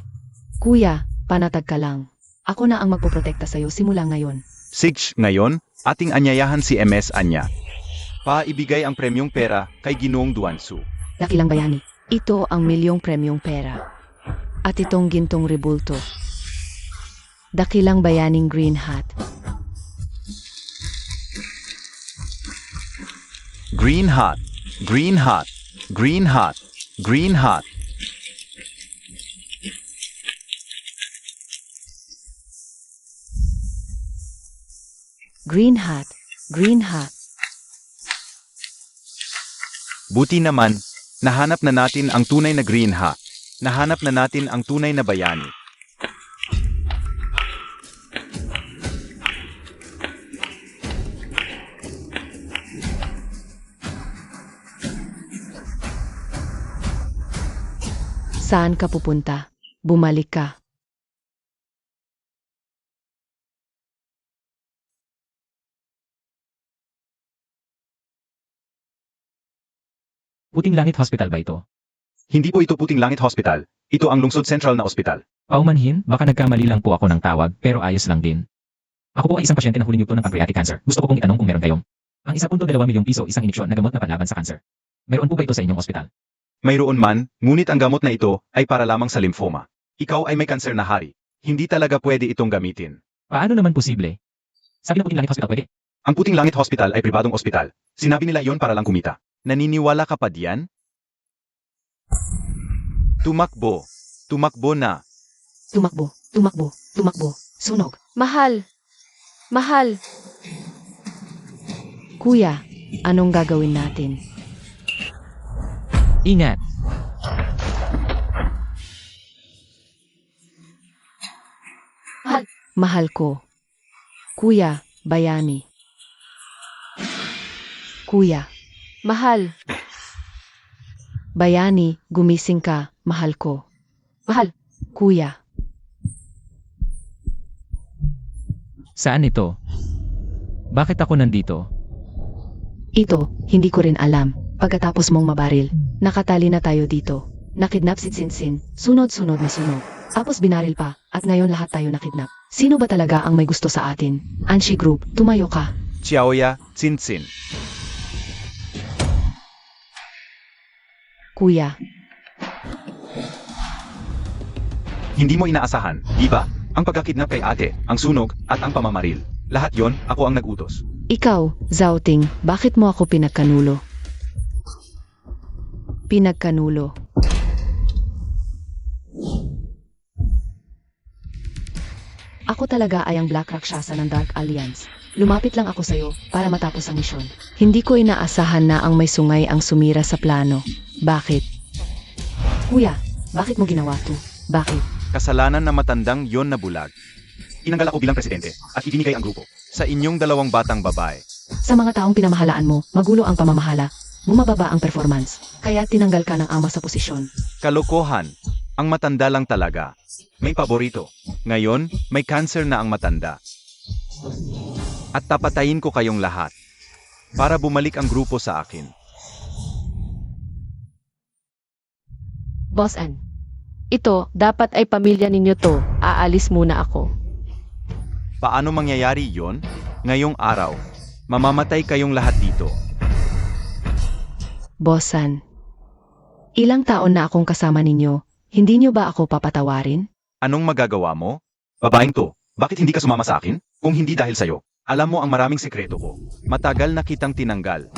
[SPEAKER 3] Kuya, panatag ka lang. Ako na ang magpoprotekta sa'yo simula ngayon.
[SPEAKER 2] Sig, ngayon, ating anyayahan si MS Anya. Paibigay ang premyong pera kay Ginoong Duansu.
[SPEAKER 3] Dakilang bayani, ito ang milyong premyong pera. At itong gintong rebulto. Dakilang bayaning green hat.
[SPEAKER 2] Green hot, green hot, green hot, green hot.
[SPEAKER 3] Green hat, green hat.
[SPEAKER 2] Buti naman, nahanap na natin ang tunay na green hat. Nahanap na natin ang tunay na bayani.
[SPEAKER 3] Saan ka pupunta? Bumalik ka.
[SPEAKER 1] Puting Langit Hospital ba ito?
[SPEAKER 2] Hindi po ito Puting Langit Hospital. Ito ang Lungsod Central na ospital.
[SPEAKER 1] Paumanhin, baka nagkamali lang po ako ng tawag pero ayos lang din. Ako po ay isang pasyente na huling yugto ng pancreatic cancer. Gusto ko pong itanong kung meron kayong ang 1.2 milyong piso isang iniksyon na gamot na panlaban sa cancer. Mayroon po ba ito sa inyong ospital?
[SPEAKER 2] Mayroon man, ngunit ang gamot na ito ay para lamang sa lymphoma. Ikaw ay may kanser na hari. Hindi talaga pwede itong gamitin.
[SPEAKER 1] Paano naman posible? Sabi ng Puting Langit Hospital pwede.
[SPEAKER 2] Ang Puting Langit Hospital ay pribadong ospital. Sinabi nila iyon para lang kumita. Naniniwala ka pa diyan? Tumakbo. Tumakbo na.
[SPEAKER 3] Tumakbo, tumakbo, tumakbo. Sunog.
[SPEAKER 4] Mahal. Mahal.
[SPEAKER 3] Kuya, anong gagawin natin?
[SPEAKER 1] Ingat!
[SPEAKER 3] Mahal ko. Kuya, bayani. Kuya,
[SPEAKER 4] Mahal.
[SPEAKER 3] bayani, gumising ka, mahal ko.
[SPEAKER 4] Mahal.
[SPEAKER 3] Kuya,
[SPEAKER 1] Saan ito? Bakit ako nandito?
[SPEAKER 3] ito, hindi ko rin alam. Pagkatapos mong mabaril, nakatali na tayo dito. Nakidnap si Tsinsin, sunod-sunod na sunog. Tapos binaril pa, at ngayon lahat tayo nakidnap. Sino ba talaga ang may gusto sa atin? Anshi Group, tumayo ka.
[SPEAKER 2] Xiaoya, Tsinsin.
[SPEAKER 3] Kuya,
[SPEAKER 2] Hindi mo inaasahan, di ba? Ang pagkakidnap kay ate, ang sunog, at ang pamamaril. Lahat yon, ako ang nag-utos.
[SPEAKER 3] ikaw, Zauting, bakit mo ako pinagkanulo? Pinagkanulo. Ako talaga ay ang Black Rakshasa ng Dark Alliance. Lumapit lang ako sa'yo para matapos ang misyon. Hindi ko inaasahan na ang may sungay ang sumira sa plano. Bakit? Kuya, bakit mo ginawa to? Bakit?
[SPEAKER 2] Kasalanan na matandang yon na bulag. Tinanggal ako bilang presidente at ibinigay ang grupo sa inyong dalawang batang babae.
[SPEAKER 3] Sa mga taong pinamahalaan mo, magulo ang pamamahala. Bumababa ang performance. Kaya tinanggal ka ng ama sa posisyon.
[SPEAKER 2] Kalokohan. Ang matanda lang talaga. May paborito. Ngayon, may cancer na ang matanda. At tapatayin ko kayong lahat. Para bumalik ang grupo sa akin.
[SPEAKER 4] Boss Ann. Ito, dapat ay pamilya ninyo to. Aalis muna ako.
[SPEAKER 2] Paano mangyayari yon? Ngayong araw. Mamamatay kayong lahat dito.
[SPEAKER 3] Bossan, ilang taon na akong kasama ninyo, hindi nyo ba ako papatawarin?
[SPEAKER 2] Anong magagawa mo? Babaeng to, bakit hindi ka sumama sa akin? Kung hindi dahil sa'yo, alam mo ang maraming sekreto ko. Matagal na kitang tinanggal.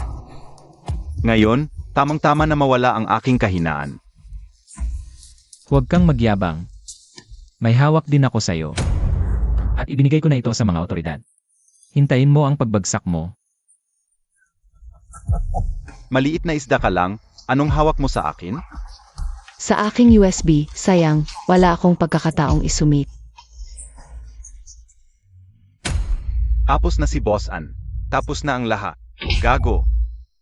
[SPEAKER 2] Ngayon, tamang-tama na mawala ang aking kahinaan.
[SPEAKER 1] Huwag kang magyabang. May hawak din ako sa'yo. At ibinigay ko na ito sa mga otoridad. Hintayin mo ang pagbagsak mo.
[SPEAKER 2] Maliit na isda ka lang, anong hawak mo sa akin?
[SPEAKER 3] Sa aking USB, sayang, wala akong pagkakataong isumit.
[SPEAKER 2] Tapos na si Boss Ann. Tapos na ang lahat. Gago.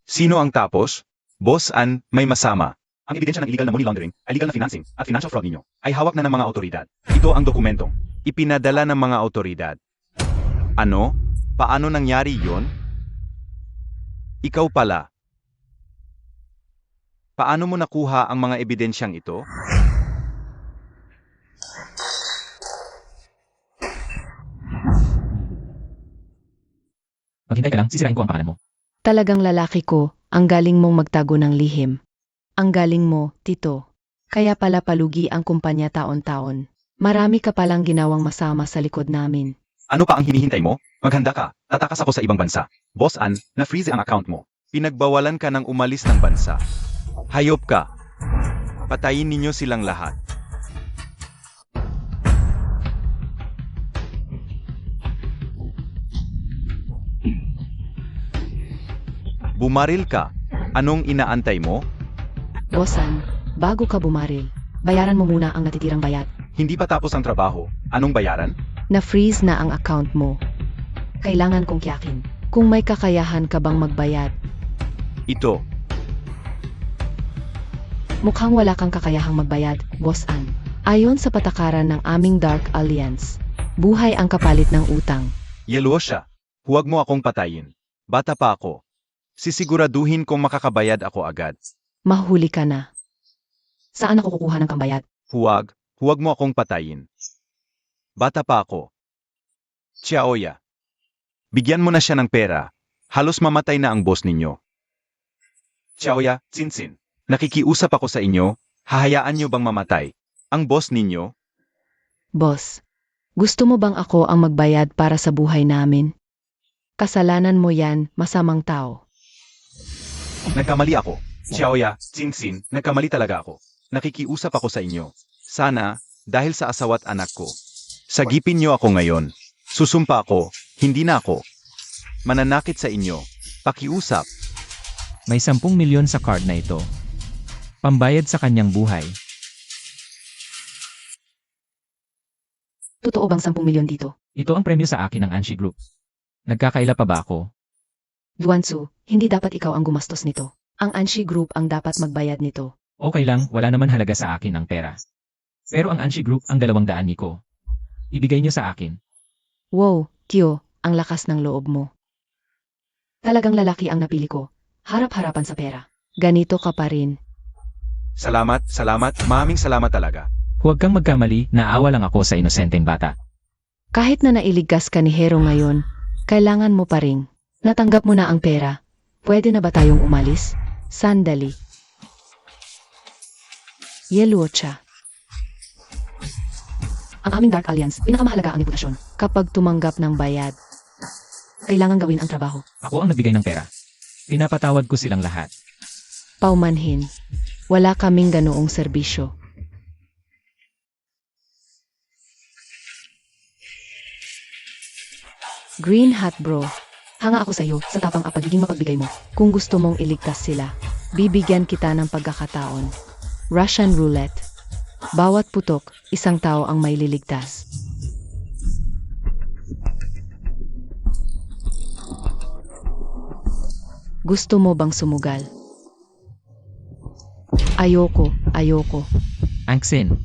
[SPEAKER 2] Sino ang tapos? Boss Ann, may masama. Ang ebidensya ng illegal na money laundering, illegal na financing, at financial fraud ninyo, ay hawak na ng mga otoridad. Ito ang dokumentong ipinadala ng mga otoridad. Ano? Paano nangyari yon? Ikaw pala. Paano mo nakuha ang mga ebidensyang ito?
[SPEAKER 1] Maghintay ka lang, sisirain ko ang pangalan mo.
[SPEAKER 3] Talagang lalaki ko, ang galing mong magtago ng lihim. Ang galing mo, Tito. Kaya pala palugi ang kumpanya taon-taon. Marami ka palang ginawang masama sa likod namin.
[SPEAKER 2] Ano pa ang hinihintay mo? Maghanda ka, tatakas ako sa ibang bansa. Boss Ann, na-freeze ang account mo. Pinagbawalan ka ng umalis ng bansa. Hayop ka. Patayin ninyo silang lahat. Bumaril ka. Anong inaantay mo?
[SPEAKER 3] Bossan, bago ka bumaril, bayaran mo muna ang natitirang bayad.
[SPEAKER 2] Hindi pa tapos ang trabaho. Anong bayaran?
[SPEAKER 3] Na-freeze na ang account mo. Kailangan kong tiyakin. Kung may kakayahan ka bang magbayad,
[SPEAKER 2] Ito.
[SPEAKER 3] mukhang wala kang kakayahang magbayad, Boss Ann. Ayon sa patakaran ng aming Dark Alliance, buhay ang kapalit ng utang.
[SPEAKER 2] Yelo siya. Huwag mo akong patayin. Bata pa ako. Sisiguraduhin kong makakabayad ako agad.
[SPEAKER 3] Mahuli ka na. Saan ako kukuha ng kambayad?
[SPEAKER 2] Huwag mo akong patayin. Bata pa ako. Xiaoya. Bigyan mo na siya ng pera. Halos mamatay na ang boss ninyo. Xiaoya, Sinsin. Nakikiusap ako sa inyo, hahayaan niyo bang mamatay? Ang boss ninyo?
[SPEAKER 3] Boss, gusto mo bang ako ang magbayad para sa buhay namin? Kasalanan mo yan, masamang tao.
[SPEAKER 2] Nagkamali ako. Xiaoya, Sinsin, nagkamali talaga ako. Nakikiusap ako sa inyo. Sana, dahil sa asawa't anak ko. Sagipin niyo ako ngayon. Susumpa ako, hindi na ako. Mananakit sa inyo. Pakiusap.
[SPEAKER 1] May 10 milyon sa card na ito. Pambayad sa kanyang buhay.
[SPEAKER 3] Totoo bang 10 milyon dito?
[SPEAKER 1] Ito ang premyo sa akin ng Anshi Group. Nagkakaila pa ba ako?
[SPEAKER 3] Yuansu, hindi dapat ikaw ang gumastos nito. Ang Anshi Group ang dapat magbayad nito.
[SPEAKER 1] Okay lang, wala naman halaga sa akin ang pera. Pero ang Anshi Group ang 200 niko. Ibigay niyo sa akin.
[SPEAKER 3] Wow, Kyo, ang lakas ng loob mo. Talagang lalaki ang napili ko. Harap-harapan sa pera. Ganito ka pa rin.
[SPEAKER 2] Salamat, maraming salamat talaga.
[SPEAKER 1] Huwag kang magkamali, naawa lang ako sa inosenteng bata.
[SPEAKER 3] Kahit na nailigtas ka ni Hero ngayon, kailangan mo pa rin. Natanggap mo na ang pera. Pwede na ba tayong umalis? Sandali. Yeluocha. Ang aming Dark Alliance, pinakamahalaga ang reputasyon. Kapag tumanggap ng bayad, kailangan gawin ang trabaho.
[SPEAKER 1] Ako ang nagbigay ng pera. Pinapatawad ko silang lahat.
[SPEAKER 3] Paumanhin. Wala kaming ganoong serbisyo. Green Hat Bro. Hanga ako sa'yo sa tapang at pagiging mapagbigay mo. Kung gusto mong iligtas sila, bibigyan kita ng pagkakataon. Russian Roulette. Bawat putok, isang tao ang may liligtas. Gusto mo bang sumugal? Ayoko.
[SPEAKER 1] Angsin.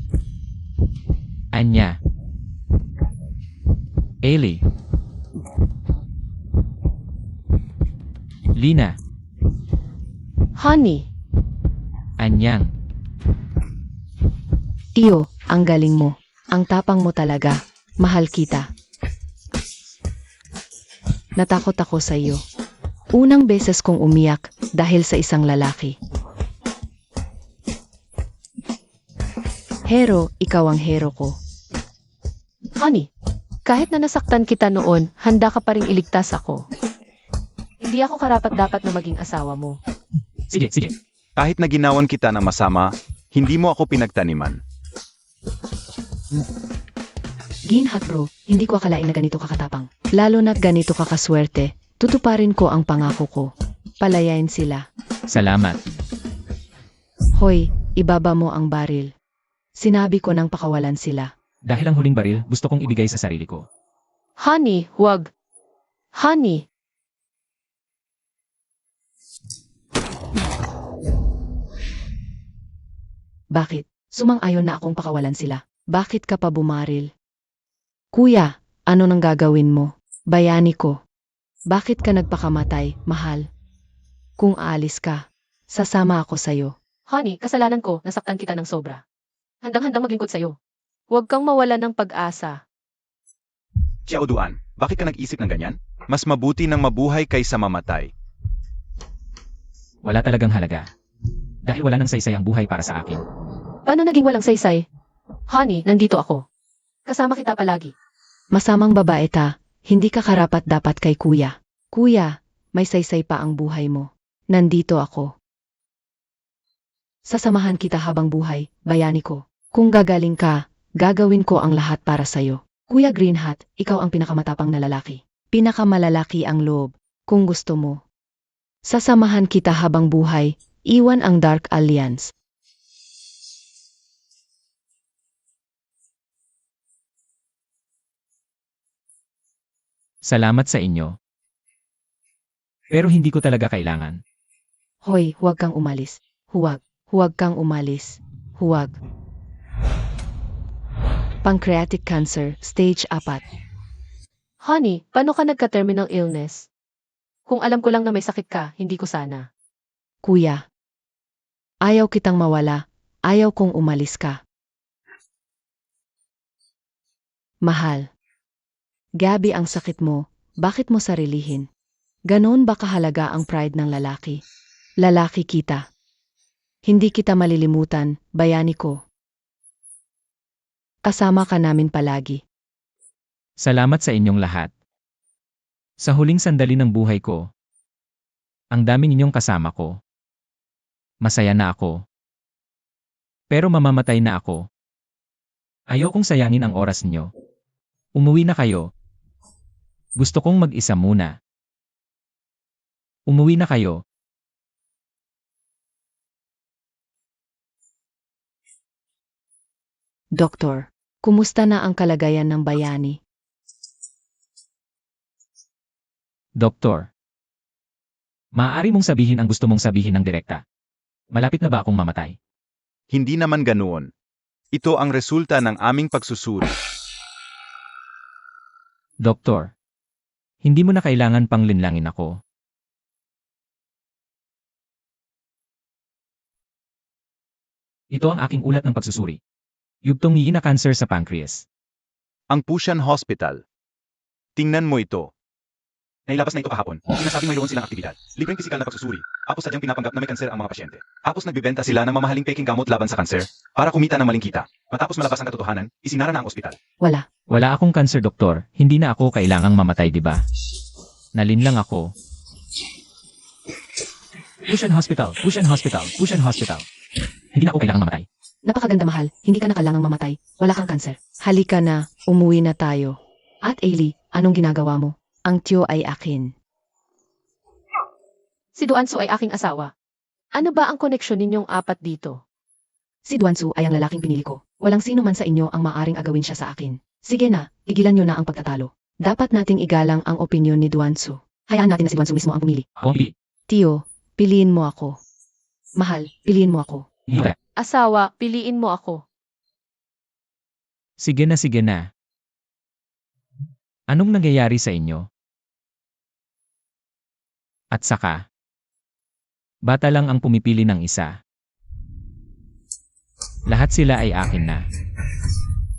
[SPEAKER 1] Anya. Eli. Lina.
[SPEAKER 4] Honey,
[SPEAKER 1] Anyang.
[SPEAKER 3] Tiyo, ang galing mo. Ang tapang mo talaga. Mahal kita. Natakot ako sa iyo. Unang beses kong umiyak dahil sa isang lalaki. Hero, ikaw ang hero ko.
[SPEAKER 4] honey. Kahit na nasaktan kita noon, handa ka pa rin iligtas ako. Hindi ako karapat-dapat na maging asawa mo.
[SPEAKER 1] Sige.
[SPEAKER 2] Kahit na ginawan kita ng masama, hindi mo ako pinagtaniman.
[SPEAKER 3] Ginhat bro, hindi ko akalain na ganito kakatapang. Lalo na't ganito kakaswerte, tutuparin ko ang pangako ko. Palayain sila.
[SPEAKER 1] Salamat.
[SPEAKER 3] Hoy, ibaba mo ang baril. Sinabi ko nang pakawalan sila.
[SPEAKER 1] Dahil ang huling baril, gusto kong ibigay sa sarili ko.
[SPEAKER 4] Honey, huwag. Honey,
[SPEAKER 3] Bakit? Sumang-ayon na akong pakawalan sila. Bakit ka pa bumaril? Kuya, ano nang gagawin mo? Bayani ko. Bakit ka nagpakamatay, mahal? Kung aalis ka, sasama ako sa'yo.
[SPEAKER 4] honey, kasalanan ko, nasaktan kita ng sobra. Handang-handang maglingkod sa'yo. Huwag kang mawala ng pag-asa.
[SPEAKER 2] Xiao Duan, bakit ka nag-isip ng ganyan? Mas mabuti nang mabuhay kaysa mamatay.
[SPEAKER 1] Wala talagang halaga. Dahil wala nang saysay ang buhay para sa akin.
[SPEAKER 4] Paano naging walang saysay? Honey, nandito ako. Kasama kita palagi.
[SPEAKER 3] Masamang babae ta, hindi ka karapat dapat kay kuya. Kuya, may saysay pa ang buhay mo. Nandito ako. Sasamahan kita habang buhay, bayani ko. Kung gagaling ka, gagawin ko ang lahat para sa'yo. Kuya Green Hat, ikaw ang pinakamatapang na lalaki. Pinakamalalaki ang loob, kung gusto mo. Sasamahan kita habang buhay, iwan ang Dark Alliance.
[SPEAKER 1] Salamat sa inyo. Pero hindi ko talaga kailangan.
[SPEAKER 3] Hoy, huwag kang umalis. Huwag kang umalis. Huwag. Pancreatic cancer, stage 4.
[SPEAKER 4] Honey, paano ka nagka-terminal illness? Kung alam ko lang na may sakit ka, hindi ko sana.
[SPEAKER 3] Kuya. Ayaw kitang mawala. Ayaw kong umalis ka. Mahal. Gabi ang sakit mo, bakit mo sarilihin? Ganon ba kahalaga ang pride ng lalaki? Lalaki kita. Hindi kita malilimutan, bayani ko. Kasama ka namin palagi.
[SPEAKER 1] Salamat sa inyong lahat. Sa huling sandali ng buhay ko, ang dami ninyong kasama ko. Masaya na ako. Pero mamamatay na ako. Ayokong sayangin ang oras niyo. Umuwi na kayo. Gusto kong mag-isa muna. Umuwi na kayo.
[SPEAKER 3] Doktor, kumusta na ang kalagayan ng bayani?
[SPEAKER 1] Doktor. Maaari mong sabihin ang gusto mong sabihin ng direkta. Malapit na ba akong mamatay?
[SPEAKER 2] Hindi naman ganoon. Ito ang resulta ng aming pagsusuri.
[SPEAKER 1] Doktor. Hindi mo na kailangan pang linlangin ako. Ito ang aking ulat ng pagsusuri. Yugtong na cancer sa pancreas.
[SPEAKER 2] Ang Pushan Hospital. Tingnan mo ito. Nailabas na ito kahapon. Sinasabing mayroon silang aktibidad. Libreng pisikal na pagsusuri. Tapos sadyang pinapanggap na may kanser ang mga pasyente. Tapos nagbibenta sila ng mamahaling peking gamot laban sa kanser para kumita ng maling kita. Matapos malabas ang katotohanan, isinara na ang ospital.
[SPEAKER 3] Wala.
[SPEAKER 1] Wala akong cancer, doktor. Hindi na ako kailangang mamatay, di ba? Nalinlang ako. Pushan Hospital, Pushan Hospital, Pushan Hospital. Hindi na ako kailangang mamatay.
[SPEAKER 3] Napakaganda mahal, hindi ka na kailangang mamatay. Wala kang kanser. Halika na, umuwi na tayo. At Ailey, anong ginagawa mo? Ang tiyo ay akin.
[SPEAKER 4] Si Duanso ay aking asawa. Ano ba ang koneksyon ninyong apat dito?
[SPEAKER 3] Si Duansu ay ang lalaking pinili ko. Walang sino man sa inyo ang maaring agawin siya sa akin. Sige na, igilan nyo na ang pagtatalo. Dapat nating igalang ang opinyon ni Duansu. Hayaan natin na si Duansu mismo ang pumili.
[SPEAKER 1] Ako, hindi.
[SPEAKER 3] Tiyo, piliin mo ako. Mahal, piliin mo ako.
[SPEAKER 1] Hindi.
[SPEAKER 4] Asawa, piliin mo ako.
[SPEAKER 1] Sige na, sige na. Anong nangyayari sa inyo? At saka, bata lang ang pumipili ng isa. Lahat sila ay akin na.